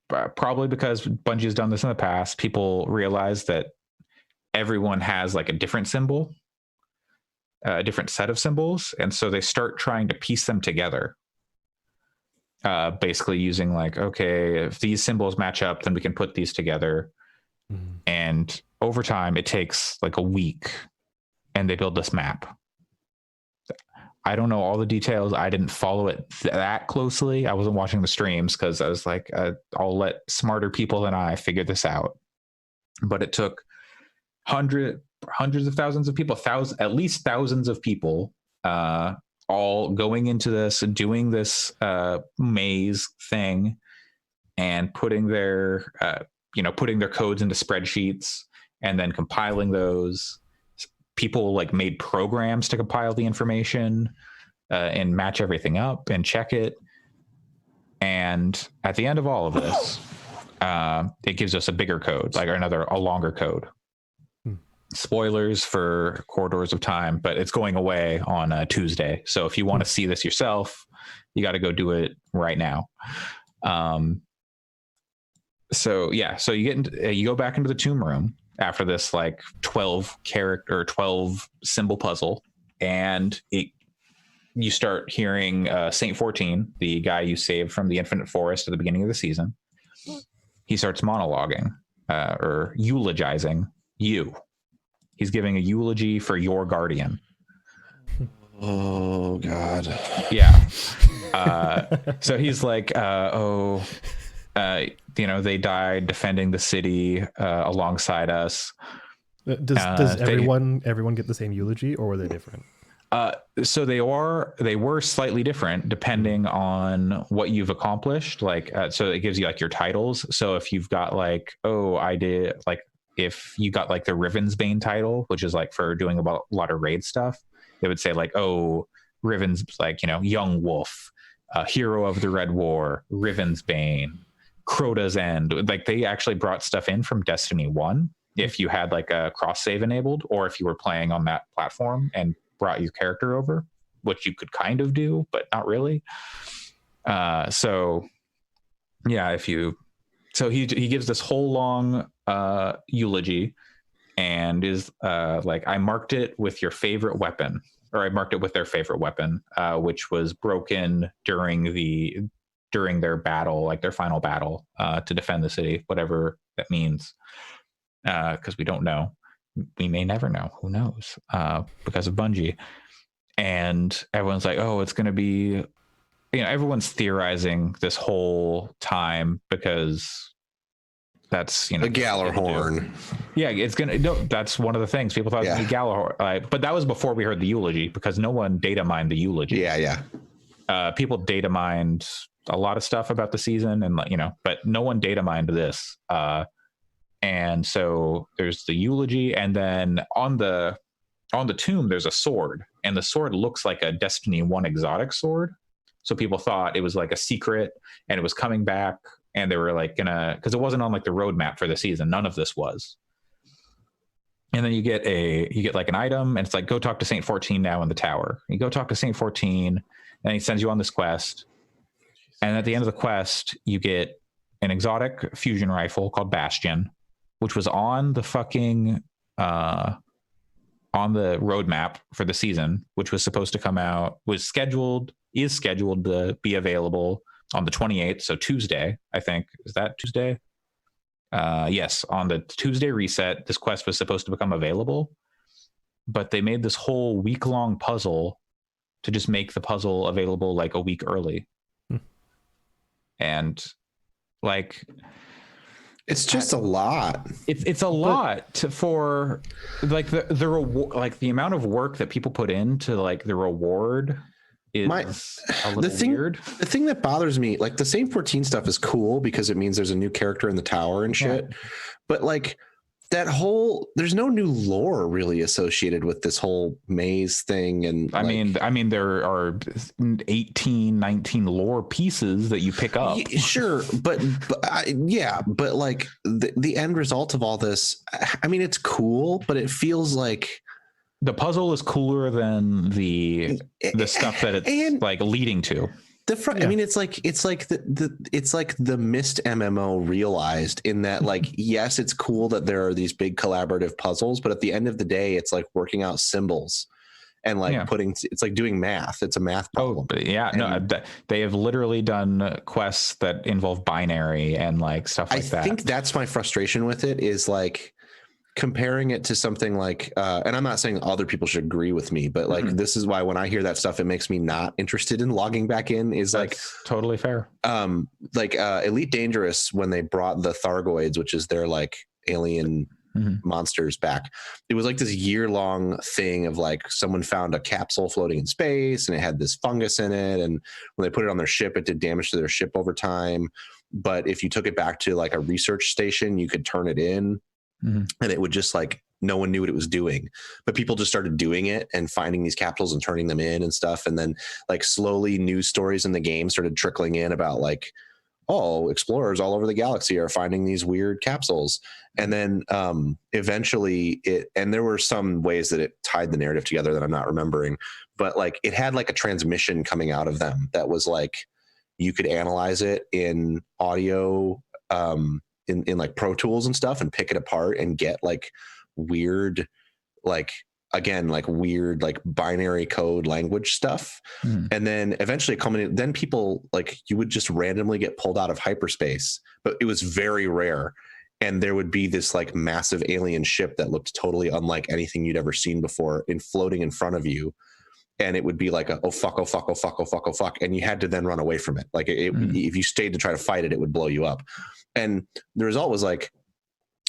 probably because Bungie has done this in the past, people realize that everyone has like a different symbol, a different set of symbols. And so they start trying to piece them together. Basically using okay, if these symbols match up, then we can put these together. Mhm. And over time, it takes like a week and they build this map. I don't know all the details. I didn't follow it that closely. I wasn't watching the streams because I was like, I'll let smarter people than I figure this out. But it took hundreds of thousands of people, at least thousands of people, all going into this, doing this maze thing, and putting their codes into spreadsheets, and then compiling those. People made programs to compile the information and match everything up and check it. And at the end of all of this, it gives us a bigger code, a longer code. Spoilers for Corridors of Time, but it's going away on Tuesday. So if you want to see this yourself, you got to go do it right now. So you go back into the tomb room after this 12 symbol puzzle, and you start hearing Saint 14, the guy you saved from the Infinite Forest at the beginning of the season. He starts monologuing or eulogizing you. He's giving a eulogy for your guardian. Oh God. Yeah. So he's like, they died defending the city alongside us. Does everyone get the same eulogy, or were they different? So they were slightly different depending on what you've accomplished. Like, so it gives you like your titles. So if you've got like, if you got like the Rivensbane title, which is like for doing a lot of raid stuff, they would say like, oh, Riven's like, young wolf, hero of the Red War, Rivensbane, Crota's End. Like they actually brought stuff in from Destiny 1 if you had like a cross save enabled, or if you were playing on that platform and brought your character over, which you could kind of do, but not really. So he gives this whole long eulogy and is like, I marked it with your favorite weapon, or I marked it with their favorite weapon, which was broken during their battle, like their final battle to defend the city, whatever that means, because we don't know. We may never know. Who knows? Because of Bungie. And everyone's like, oh, it's going to be, everyone's theorizing this whole time because that's, the Gjallarhorn. Yeah, it's going to, no, that's one of the things people thought it was going to be Gjallarhorn. But that was before we heard the eulogy, because no one data mined the eulogy. Yeah. People data mined a lot of stuff about the season and, but no one data mined this. And so there's the eulogy, and then on the tomb there's a sword, and the sword looks like a Destiny 1 exotic sword. So people thought it was like a secret and it was coming back, and they were like because it wasn't on like the roadmap for the season. None of this was. And then you get like an item, and it's like, go talk to Saint 14 now in the tower. You go talk to Saint 14, and he sends you on this quest. And at the end of the quest, you get an exotic fusion rifle called Bastion, which was on the fucking on the roadmap for the season, which was supposed to come out, is scheduled to be available on the 28th, so Tuesday, I think. Is that Tuesday? Yes, on the Tuesday reset, this quest was supposed to become available, but they made this whole week-long puzzle to just make the puzzle available like a week early. And like, it's just a lot. It's a lot for like the reward, like the amount of work that people put into like the reward is a little weird. The thing that bothers me, like the Saint 14 stuff is cool because it means there's a new character in the tower and shit. Yeah. But like there's no new lore really associated with this whole maze thing. And I mean, there are 18, 19 lore pieces that you pick up. Sure. But like the end result of all this, I mean, it's cool, but it feels like the puzzle is cooler than the stuff that it's like leading to. I mean, it's like the Myst MMO realized in that, like, yes, it's cool that there are these big collaborative puzzles, but at the end of the day, it's like working out symbols and like it's like doing math. It's a math problem. They have literally done quests that involve binary and like stuff like that. I think that's my frustration with it, is like comparing it to something like, and I'm not saying other people should agree with me, but like, this is why when I hear that stuff, it makes me not interested in logging back in, is that's like totally fair. Like Elite Dangerous, when they brought the Thargoids, which is their like alien monsters back, it was like this year-long thing of like someone found a capsule floating in space and it had this fungus in it, and when they put it on their ship, it did damage to their ship over time. But if you took it back to like a research station, you could turn it in. And it would just like, no one knew what it was doing, but people just started doing it and finding these capsules and turning them in and stuff. And then like slowly news stories in the game started trickling in about like, oh, explorers all over the galaxy are finding these weird capsules. And then eventually and there were some ways that it tied the narrative together that I'm not remembering, but like it had like a transmission coming out of them that was like, you could analyze it in audio, in like Pro Tools and stuff, and pick it apart and get like weird, like again, like weird, like binary code language stuff. And then eventually then people like, you would just randomly get pulled out of hyperspace, but it was very rare. and there would be this like massive alien ship that looked totally unlike anything you'd ever seen before in floating in front of you. And it would be like a, oh fuck, oh fuck, oh fuck, oh fuck, oh fuck. And you had to then run away from it. Like if you stayed to try to fight it, it would blow you up. And the result was like,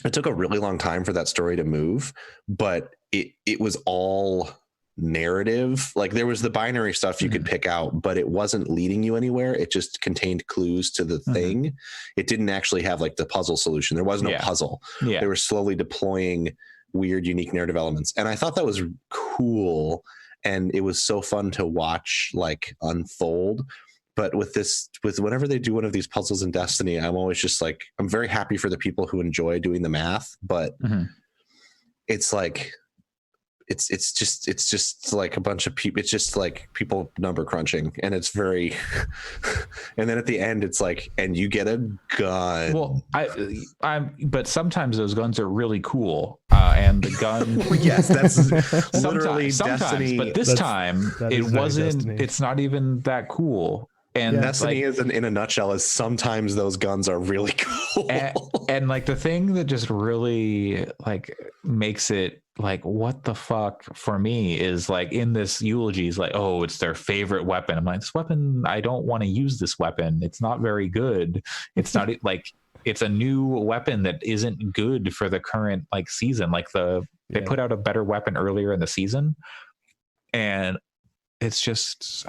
it took a really long time for that story to move, but it was all narrative. Like there was the binary stuff you could pick out, but it wasn't leading you anywhere. It just contained clues to the thing. It didn't actually have like the puzzle solution. There was no puzzle. They were slowly deploying weird, unique narrative elements. And I thought that was cool. And it was so fun to watch like unfold. But with whenever they do one of these puzzles in Destiny, I'm always just like, I'm very happy for the people who enjoy doing the math, but it's like, it's just like a bunch of people. It's just like people number crunching, and it's very. And then at the end, it's like, and you get a gun. Well, but sometimes those guns are really cool, and the gun. Yes, that's literally sometimes, Destiny. but this time it wasn't. Destiny. It's not even that cool. And Destiny is in a nutshell is sometimes those guns are really cool. And like the thing that just really like makes it like what the fuck for me is like in this eulogy is like, oh, it's their favorite weapon. I'm like, this weapon, I don't want to use this weapon. It's not very good. It's not like it's a new weapon that isn't good for the current like season. Like they put out a better weapon earlier in the season, and it's just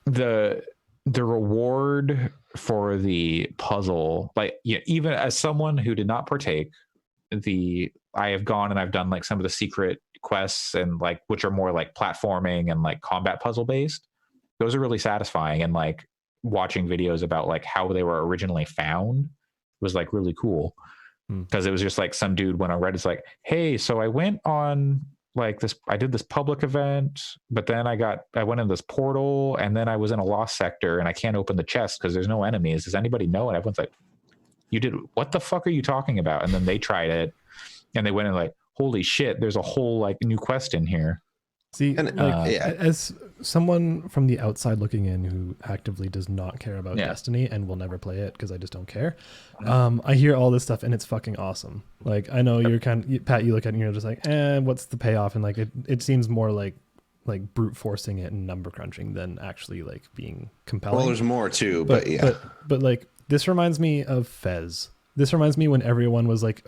the reward for the puzzle, like even as someone who did not partake, I have gone and I've done like some of the secret quests and like which are more like platforming and like combat puzzle based. Those are really satisfying, and like watching videos about like how they were originally found was like really cool, because it was just like some dude went on Reddit, it's like, hey, so I went on like this, I did this public event, but then I went in this portal, and then I was in a lost sector, and I can't open the chest because there's no enemies. Does anybody know? And everyone's like, you did, what the fuck are you talking about? And then they tried it, and they went in like, holy shit, there's a whole like new quest in here. See, as someone from the outside looking in who actively does not care about Destiny and will never play it because I just don't care, I hear all this stuff and it's fucking awesome. Like, I know you're Pat, you look at it and you're just like, what's the payoff? And like, it seems more like brute forcing it and number crunching than actually like being compelling. Well, there's more too, but like this reminds me of Fez. This reminds me when everyone was like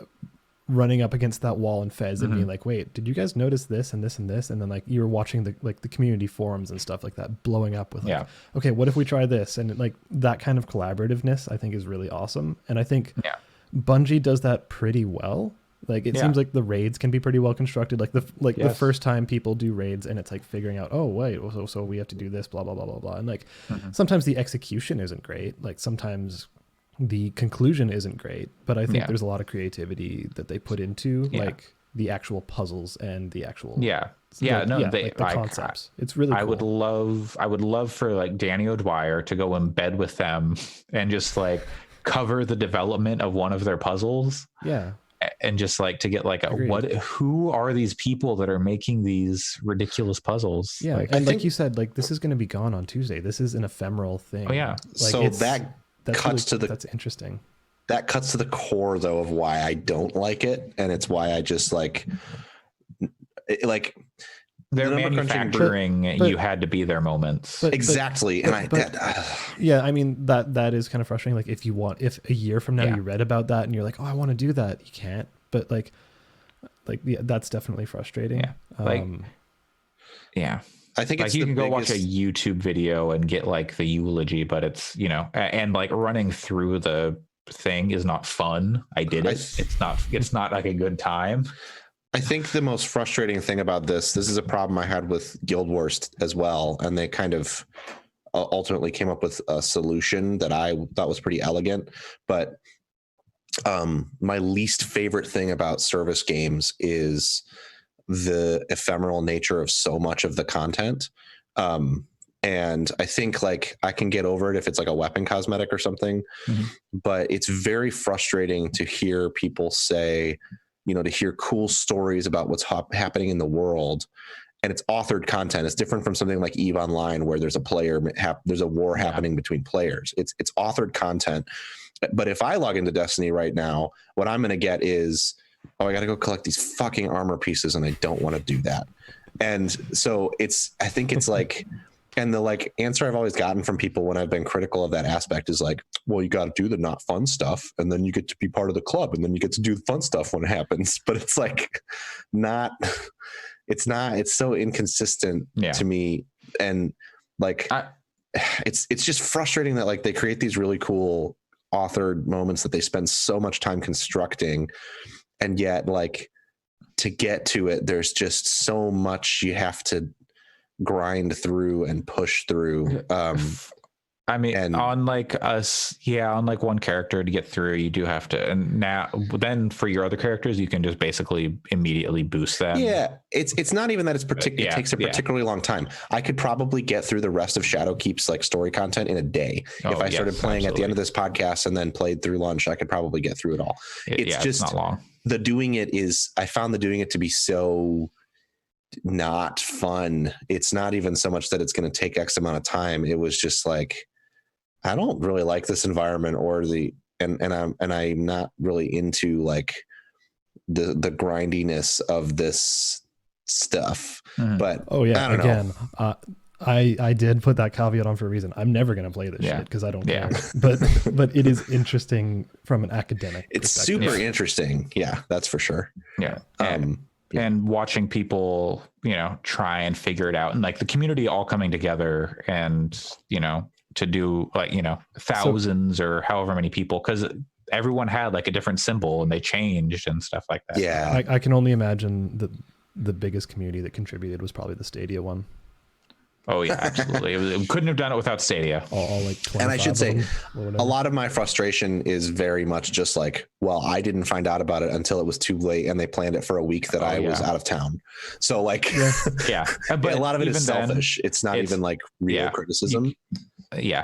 running up against that wall in Fez and being like, wait, did you guys notice this and this and this? And then like you were watching the community forums and stuff like that blowing up with like, okay, what if we try this? And like that kind of collaborativeness I think is really awesome. And I think Bungie does that pretty well. Like it seems like the raids can be pretty well constructed. Like the first time people do raids and it's like figuring out, oh wait, so we have to do this, blah, blah, blah, blah, blah. And like sometimes the execution isn't great. Like sometimes the conclusion isn't great, but I think there's a lot of creativity that they put into like the actual puzzles and the actual the concepts. It's really cool. I would love for like Danny O'Dwyer to go in bed with them and just like cover the development of one of their puzzles. Yeah. And just like to get like who are these people that are making these ridiculous puzzles? Yeah. Like, and like you said, like this is going to be gone on Tuesday. This is an ephemeral thing. Oh yeah. Like, so that's interesting. That cuts to the core though of why I don't like it, and it's why I just like they're manufacturing. You had to be their moments exactly, I mean that is kind of frustrating. Like if a year from now you read about that and you're like, oh, I want to do that, you can't. But like that's definitely frustrating. I think like you can go watch a YouTube video and get like the eulogy, but it's, and like running through the thing is not fun. I did it. It's not like a good time. I think the most frustrating thing about this is a problem I had with Guild Wars as well. And they kind of ultimately came up with a solution that I thought was pretty elegant. But my least favorite thing about service games is the ephemeral nature of so much of the content. And I think like I can get over it if it's like a weapon cosmetic or something, but it's very frustrating to hear people say, to hear cool stories about what's happening in the world, and it's authored content. It's different from something like EVE Online where there's a war happening between players. It's authored content. But if I log into Destiny right now, what I'm going to get is, oh, I got to go collect these fucking armor pieces, and I don't want to do that. And so I think it's like, and the like answer I've always gotten from people when I've been critical of that aspect is like, well, you got to do the not fun stuff, and then you get to be part of the club, and then you get to do the fun stuff when it happens. But it's like it's so inconsistent to me. And like, it's just frustrating that like they create these really cool authored moments that they spend so much time constructing, and yet like to get to it, there's just so much you have to grind through and push through. I mean, on like one character to get through, you do have to. And now, then for your other characters, you can just basically immediately boost them. Yeah, it's not even that it takes a particularly long time. I could probably get through the rest of Shadowkeep's like story content in a day. If I started playing at the end of this podcast and then played through lunch, I could probably get through it all. It's not long. I found the doing it to be so not fun. It's not even so much that it's going to take X amount of time. It was just like, I don't really like this environment and I'm not really into like the grindiness of this stuff. But I don't know. I did put that caveat on for a reason. I'm never going to play this shit because I don't care. But it is interesting from an academic It's super interesting. Yeah, that's for sure. Yeah. And watching people, try and figure it out, and like the community all coming together and, to do like, thousands or however many people, because everyone had like a different symbol and they changed and stuff like that. Yeah. I can only imagine that the biggest community that contributed was probably the Stadia one. Oh yeah, absolutely. We couldn't have done it without Stadia. All like 25 and I should say, a lot of my frustration is very much just like, well, I didn't find out about it until it was too late, and they planned it for a week that I was out of town. So like, but a lot of it is selfish. It's not even like real criticism.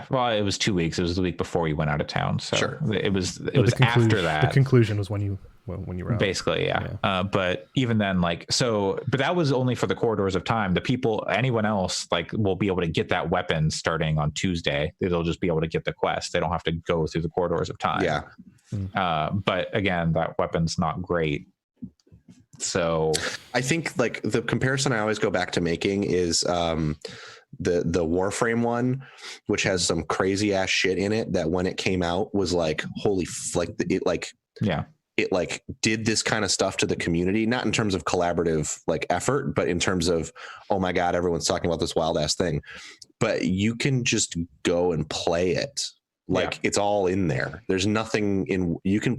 Well, it was 2 weeks. It was the week before you went out of town. So it was after that. The conclusion was when you were out. Basically, but even then, like, but that was only for the Corridors of Time. The people, anyone else, like, will be able to get that weapon starting on Tuesday. They'll just be able to get the quest. They don't have to go through the Corridors of Time. Yeah. But again, that weapon's not great. So I think like the comparison I always go back to making is the Warframe one, which has some crazy ass shit in it that when it came out was like, holy, like it like did this kind of stuff to the community, not in terms of collaborative like effort, but in terms of, oh my God, everyone's talking about this wild ass thing. But you can just go and play it. Like it's all in there. There's nothing you can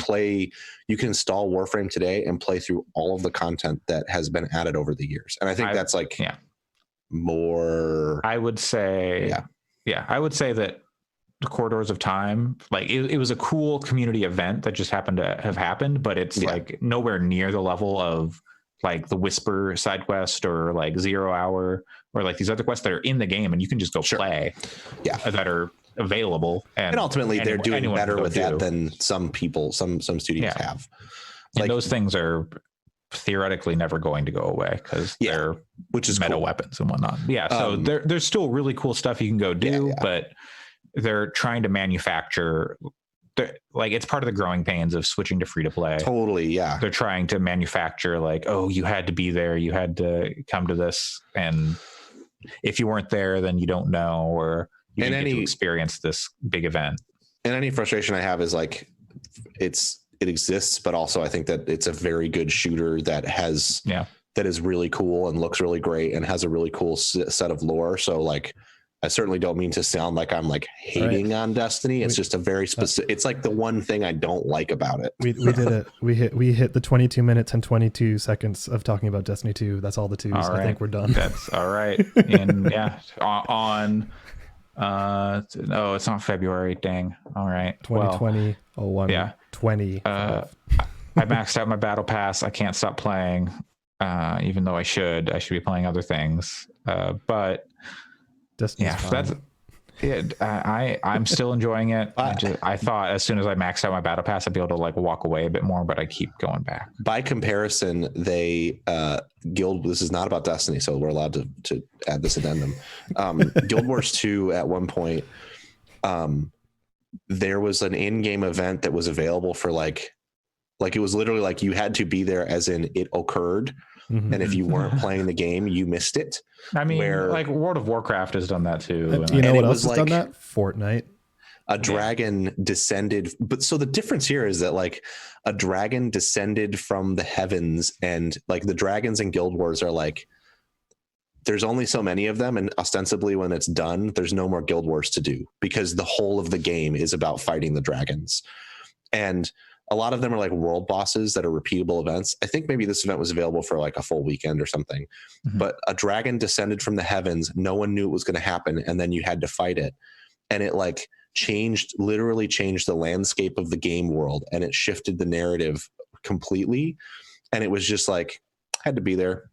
install Warframe today and play through all of the content that has been added over the years. And I think that's like more, I would say, I would say that the Corridors of Time, like it was a cool community event that just happened to have happened, but it's like nowhere near the level of like the Whisper side quest or like 0 Hour or like these other quests that are in the game and you can just go play that are available. And ultimately they're doing better with that than some studios have. And like, those things are theoretically never going to go away because they're meta weapons and whatnot. So there's still really cool stuff you can go do, but they're trying to manufacture, like it's part of the growing pains of switching to free to play. Totally, yeah. They're trying to manufacture like, oh, you had to be there, you had to come to this, and if you weren't there, then you don't know, or you didn't get to experience this big event. And any frustration I have is like, it exists, but also I think that it's a very good shooter that has that is really cool and looks really great and has a really cool set of lore. So like, I certainly don't mean to sound like I'm like hating on Destiny. It's just a very specific, it's like the one thing I don't like about it. We did it. We hit the 22 minutes and 22 seconds of talking about Destiny 2. That's all the twos. I think we're done. That's all right. And no, it's not February. Dang. All right. 2020, 01, 20. I maxed out my battle pass. I can't stop playing, even though I should be playing other things. But Destiny's fine. I'm still enjoying it. I thought as soon as I maxed out my battle pass, I'd be able to like walk away a bit more, but I keep going back. By comparison, they this is not about Destiny, so we're allowed to add this addendum. Guild Wars 2 at one point there was an in-game event that was available for like it was literally like you had to be there as in it occurred. Mhm. And if you weren't playing the game, you missed it. I mean, where- like World of Warcraft has done that too. and You know and what it else was has done like- that? Fortnite. A dragon descended, but so the difference here is that like a dragon descended from the heavens, and like the dragons in Guild Wars are like, there's only so many of them, and ostensibly when it's done, there's no more Guild Wars to do because the whole of the game is about fighting the dragons. And a lot of them are like world bosses that are repeatable events. I think maybe this event was available for like a full weekend or something. Mhm. But a dragon descended from the heavens. No one knew it was going to happen, and then you had to fight it. And it like literally changed the landscape of the game world, and it shifted the narrative completely. And it was just like, had to be there.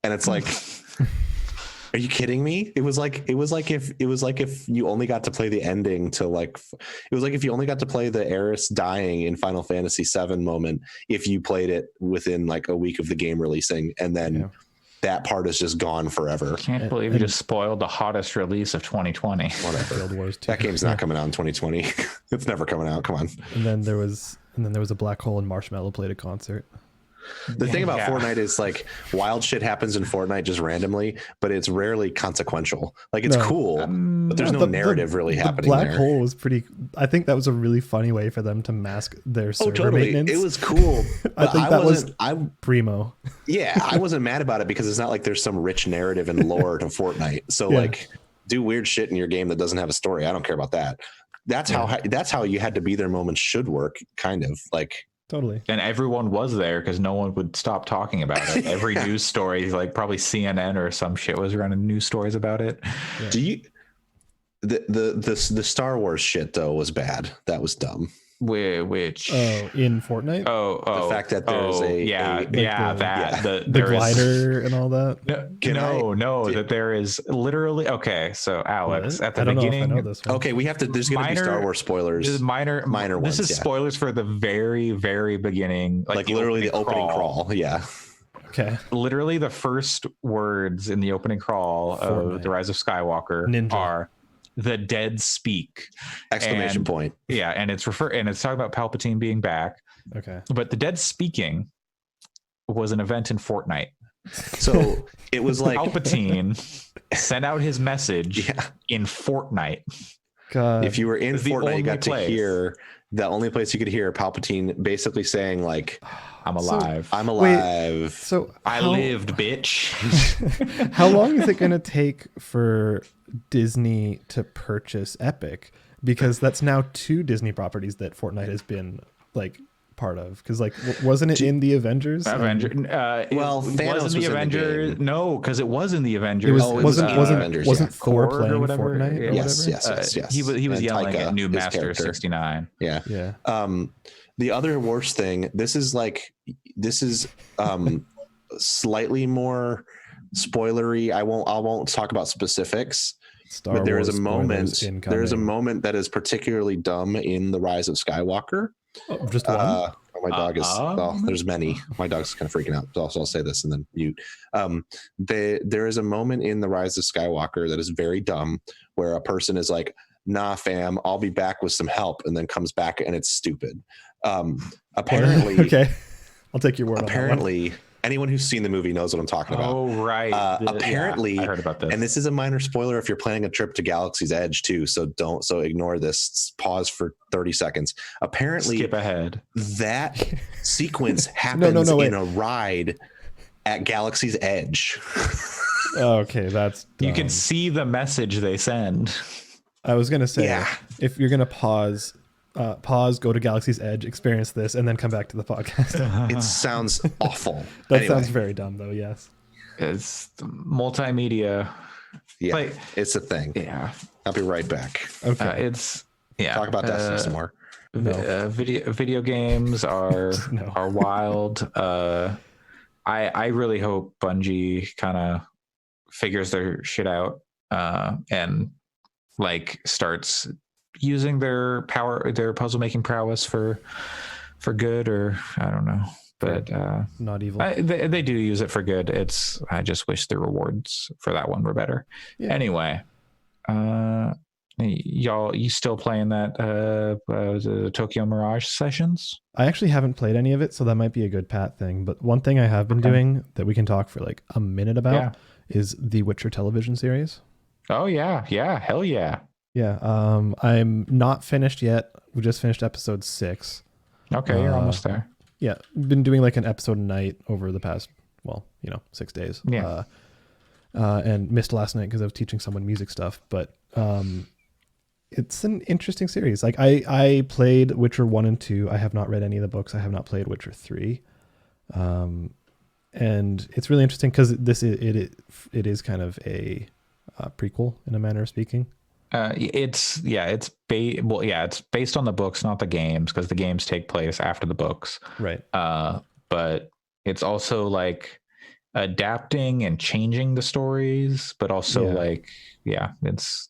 And it's like, are you kidding me? It was like if you only got to play the ending to like, it was like if you only got to play the Eris dying in Final Fantasy VII moment, if you played it within like a week of the game releasing, and then Yeah. that part is just gone forever. Can't believe you just spoiled the hottest release of 2020. Whatever. Guild Wars 2. That game's not coming out in 2020. It's never coming out. Come on. And then there was a black hole and Marshmallow played a concert. The thing about Yeah. Fortnite is like wild shit happens in Fortnite just randomly, but it's rarely consequential. Like it's No. cool, but there's no The- narrative really the happening black there. hole was pretty. I think that was a really funny way for them to mask their Oh, server totally. maintenance. It was cool. I But think that was wasn't. primo. I wasn't mad about it because it's not like there's some rich narrative and lore to Fortnite. So Yeah. like, do weird shit in your game that doesn't have a story. I don't care about that. That's how you had to be there moments should work. Kind of like. Totally. And everyone was there because no one would stop talking about it. Every news story, like probably CNN or some shit, was running news stories about it. Yeah. Do you? The Star Wars shit though was bad. That was dumb. Which Oh, in Fortnite, The fact that there's the glider and all that. that there is literally okay. So Alex, What? at the I don't beginning, know if I know this one. Okay, we have to. There's going to be Star Wars spoilers. this is minor Minor This ones, is yeah. spoilers for the very, very beginning, Like literally the opening crawl. Yeah. Okay. Literally, the first words in the opening crawl of Fortnite. The Rise of Skywalker Ninja. are "The dead speak." Exclamation And- point. Yeah, and it's talking about Palpatine being back, Okay. but the dead speaking was an event in Fortnite. So it was like Palpatine sent out his message yeah. in Fortnite. God. If you were in It's the Fortnite, you only got to place. hear the only place you could hear Palpatine basically saying like, I'm So- alive. "I'm alive." so I how- lived, bitch. How long is it going to take for Disney to purchase Epic? Because that's now 2 Disney properties that Fortnite has been like part of. Because like, wasn't it in the Avengers? Avenger. Well, Thanos was in the Avengers. game. No, because it was in the Avengers. It was, Oh, it was wasn't in the wasn't Avengers, wasn't yeah. Thor Korg or playing whatever. Fortnite? Yeah. Or Yes, whatever? yes. He was And yelling Taika, at New his Master character. 69. Yeah. Yeah. The other worst thing. This is slightly more spoilery. I won't talk about specifics. Star But there is a Wars moment. spoilers There is a incoming. moment that is particularly dumb in The Rise of Skywalker. Oh, just one. My dog is. Well, there's many. My dog's kind of freaking out. So I'll say this and then mute. There is a moment in The Rise of Skywalker that is very dumb, where a person is like, "Nah, fam, I'll be back with some help," and then comes back and it's stupid. Apparently, Okay. I'll take your word on that one. apparently, anyone who's seen the movie knows what I'm talking about. Oh, right. Apparently, Yeah, I heard about this. And this is a minor spoiler if you're planning a trip to Galaxy's Edge too, so ignore this. Pause for 30 seconds. Apparently, Skip ahead. that sequence happens wait. in a ride at Galaxy's Edge. Okay, that's You can dumb. see the message they send. I was gonna say, Yeah. if you're gonna pause, go to Galaxy's Edge, experience this, and then come back to the podcast. It sounds awful. That Anyway, sounds very dumb, though. Yes. It's multimedia. yeah, like- it's a thing. Yeah. I'll be right back. Okay. It's yeah. Talk about Destiny some more. No. Video games are No. are wild. I really hope Bungie kind of figures their shit out and like starts using their puzzle making prowess for good, or I don't know, but Not evil. they do use it for good. I just wish the rewards for that one were better. Yeah. Anyway, you still playing that the Tokyo Mirage Sessions? I actually haven't played any of it, so that might be a good Pat thing. But one thing I have been doing that we can talk for like a minute about Yeah. is the Witcher television series. Oh yeah, hell yeah. Yeah, I'm not finished yet. We just finished episode 6. Okay, you're almost there. Yeah, been doing like an episode a night over the past, 6 days. Yeah. And missed last night because I was teaching someone music stuff. But it's an interesting series. Like I played Witcher 1 and 2. I have not read any of the books. I have not played Witcher 3. And it's really interesting because it is kind of a prequel in a manner of speaking. It's based on the books, not the games, because the games take place after the books. Right. But it's also like adapting and changing the stories, but also it's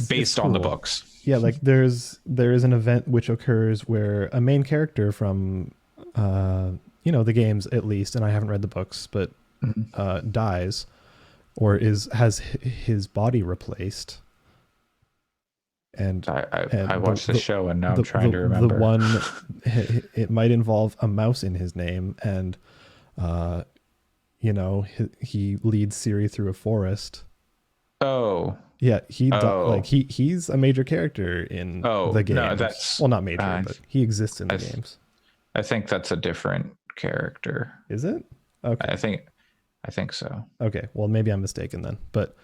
based on the cool. books. Yeah, like there is an event which occurs where a main character from the games at least, and I haven't read the books, but dies or has his body replaced. And I watched the show and now I'm trying to remember. The one, it might involve a mouse in his name, and he leads Ciri through a forest. Oh. Yeah, he's a major character in the games. No, that's not major, but he exists in the games. I think that's a different character. Is it? Okay. I think so. Okay, well maybe I'm mistaken then. But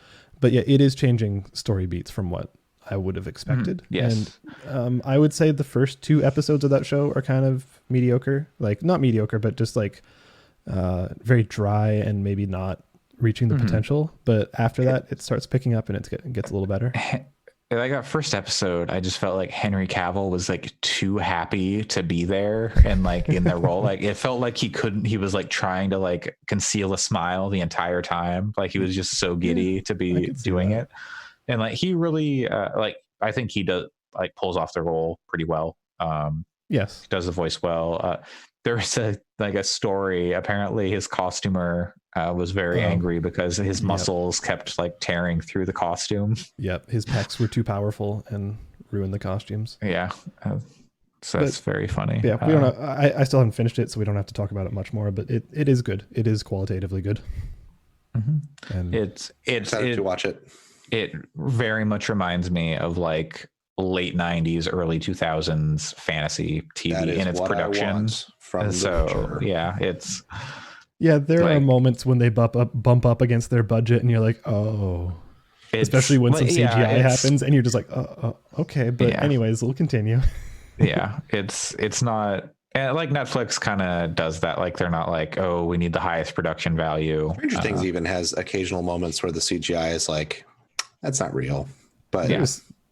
yeah, it is changing story beats from what I would have expected. Yes. And I would say the first 2 episodes of that show are kind of mediocre. Like not mediocre, but just like very dry and maybe not reaching the potential. But after that, it starts picking up and it gets a little better. Like that first episode, I just felt like Henry Cavill was like too happy to be there and like in their role. Like it felt like he was like trying to like conceal a smile the entire time. Like he was just so giddy to be doing it. And like he really I think he does like pulls off the role pretty well. Yes. He does the voice well. There's a story. Apparently his costumer was very angry because his muscles kept like tearing through the costume. Yep. His pecs were too powerful and ruined the costumes. Yeah. So that's very funny. Yeah. We don't know. I still haven't finished it, so we don't have to talk about it much more, but it is good. It is qualitatively good. Mm-hmm. And it's excited to watch it. It very much reminds me of like late 90s, early 2000s fantasy TV in its production. There are moments when they bump up against their budget and you're like, oh, especially when some CGI happens and you're just like, okay, but anyways, we'll continue. It's not like Netflix kind of does that. Like they're not like, oh, we need the highest production value. Stranger Things even has occasional moments where the CGI is like, that's not real. But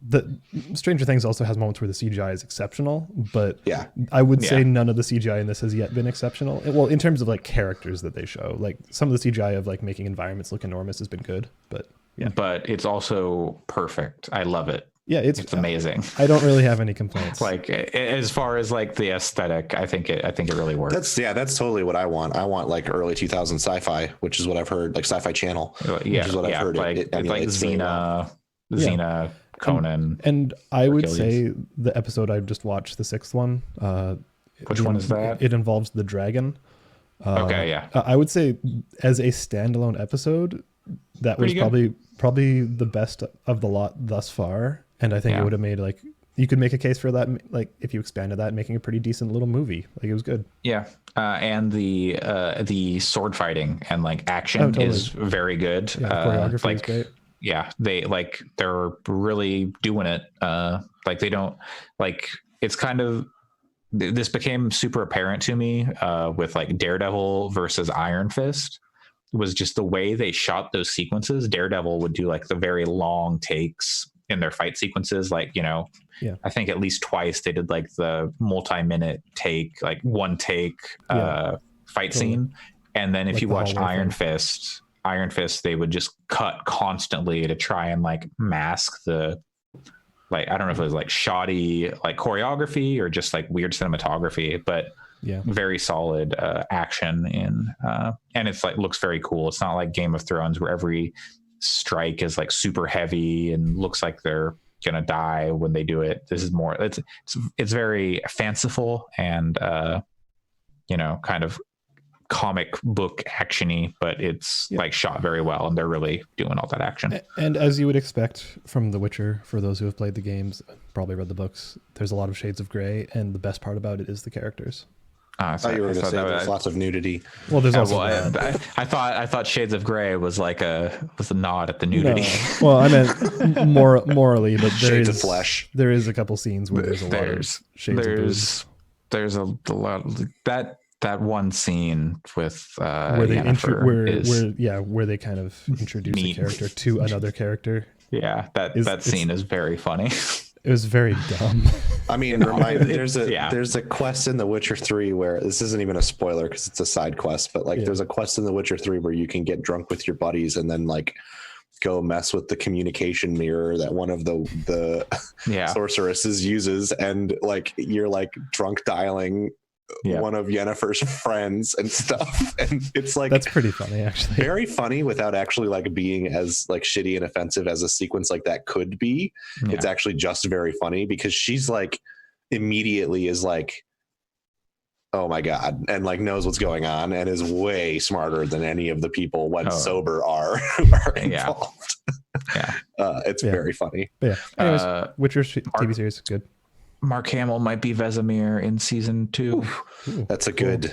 the Stranger Things also has moments where the CGI is exceptional, but yeah, I would say none of the CGI in this has yet been exceptional. Well, in terms of like characters that they show, like some of the CGI of like making environments look enormous has been good, but but it's also perfect. I love it. Yeah, it's amazing. I don't really have any complaints. Like as far as like the aesthetic, I think it really works. That's totally what I want. I want like early 2000 sci-fi, which is what I've heard, like Sci-Fi Channel. Which is what I've heard. Like Xena, Conan. And I would say the episode I just watched, the 6th one. Which one is that? It involves the dragon. I would say as a standalone episode, that was probably the best of the lot thus far. And I think it would have made like, you could make a case for that, like if you expanded that, making a pretty decent little movie. Like it was good. Yeah, and the sword fighting and like action is very good. Yeah, choreography is great. Yeah, they're really doing it. Like they don't like it's kind of this became super apparent to me with like Daredevil versus Iron Fist. It was just the way they shot those sequences. Daredevil would do like the very long takes in their fight sequences, like I think at least twice they did like the multi-minute take, like one take fight scene, and then if you watched Iron Fist, they would just cut constantly to try and like mask the like I don't know if it was like shoddy like choreography or just like weird cinematography, but very solid action in and it's like looks very cool. It's not like Game of Thrones where every strike is like super heavy and looks like they're gonna die when they do it. This is more, it's very fanciful and kind of comic book actiony, but it's like shot very well, and they're really doing all that action. And as you would expect from The Witcher, for those who have played the games, probably read the books, there's a lot of shades of gray, and the best part about it is the characters. I thought you were going to say there's lots of nudity. Well, there's also I thought Shades of Grey was like a nod at the nudity. No. Well, I meant morally, but Shades of flesh. There is a couple scenes where there's a lot of shades of boobs. There's a lot that one scene with where they Yennefer where they kind of introduce a character to another character. Yeah, that scene is very funny. It was very dumb. I mean, there's a quest in The Witcher 3 where this isn't even a spoiler because it's a side quest, but there's a quest in The Witcher 3 where you can get drunk with your buddies and then like go mess with the communication mirror that one of the sorceresses uses, and like you're like drunk dialing one of Yennefer's friends and stuff, and it's like that's pretty funny, actually. Very funny without actually like being as like shitty and offensive as a sequence like that could be. It's actually just very funny because she's like immediately is like, oh my god, and like knows what's going on and is way smarter than any of the people when sober are involved. It's very funny. But anyways, Witcher TV series good. Mark Hamill might be Vesemir in season 2. That's good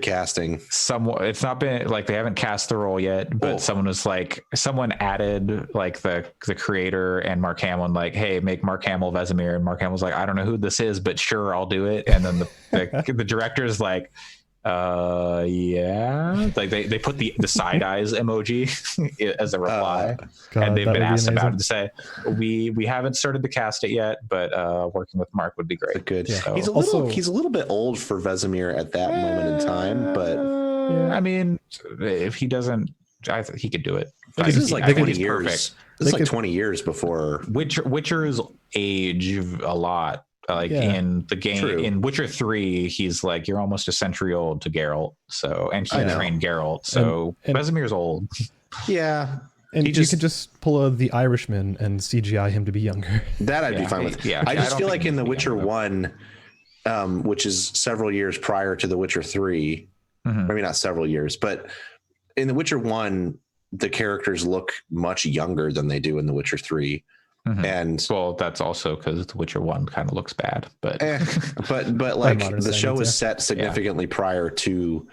casting. It's not been like they haven't cast the role yet, but someone added like the creator and Mark Hamill and like, hey, make Mark Hamill Vesemir, and Mark Hamill's like, I don't know who this is, but sure, I'll do it. And then the director is like, like they put the side eyes emoji as a reply, and they've been asked about it to say we haven't started the cast it yet, but working with Mark would be great. Good. So, he's a little bit old for Vesemir at that moment in time, but I mean, if he doesn't, he could do it. This is like 20 years. Perfect. This is like 20 years before Witcher's age a lot. In the game, True. In Witcher 3, he's like, you're almost a century old to Geralt. So, and he trained Geralt. So Vesemir's old. Yeah. And you can just pull The Irishman and CGI him to be younger. That I'd be fine with. Yeah, I just feel like in The Witcher 1, which is several years prior to The Witcher 3, maybe not several years, but in The Witcher 1, the characters look much younger than they do in The Witcher 3. And that's also because The Witcher 1 kind of looks bad, but like the show is set significantly prior to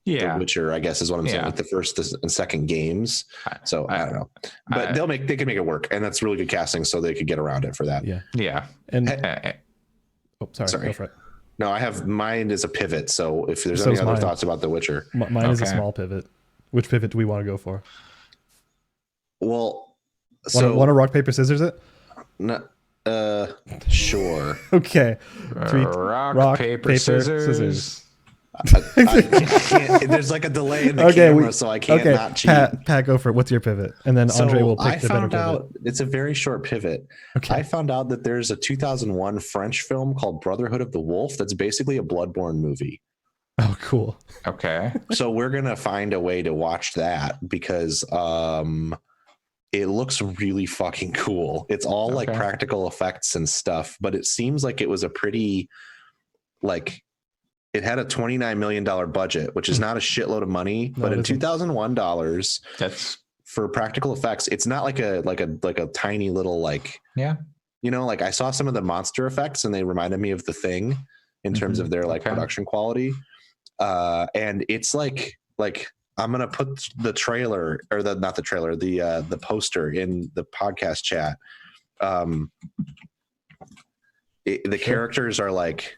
The Witcher, I guess is what I'm saying, like the first and second games. So I don't know, but they can make it work, and that's really good casting, so they could get around it for that. Yeah. And sorry, go for it. No, I have mine is a pivot. So if there's any other thoughts about The Witcher, mine is a small pivot. Which pivot do we want to go for? Well. Want to rock, paper, scissors it? No, sure. Okay. Rock, paper, scissors. I can't, there's like a delay in the camera, so I can't not cheat. Pat, go for it. What's your pivot? And then Andre will pick the better pivot. I found out, it's a very short pivot. Okay. I found out that there's a 2001 French film called Brotherhood of the Wolf that's basically a Bloodborne movie. Oh, cool. Okay. So we're going to find a way to watch that because it looks really fucking cool. It's all like practical effects and stuff, but it seems like it was a pretty, like, it had a $29 million budget, which is not a shitload of money, but in 2001 dollars, that's for practical effects. It's not like a tiny little, like, like I saw some of the monster effects and they reminded me of The Thing in terms of their like production quality. And it's like I'm going to put the trailer or not the trailer, the poster in the podcast chat. The characters are like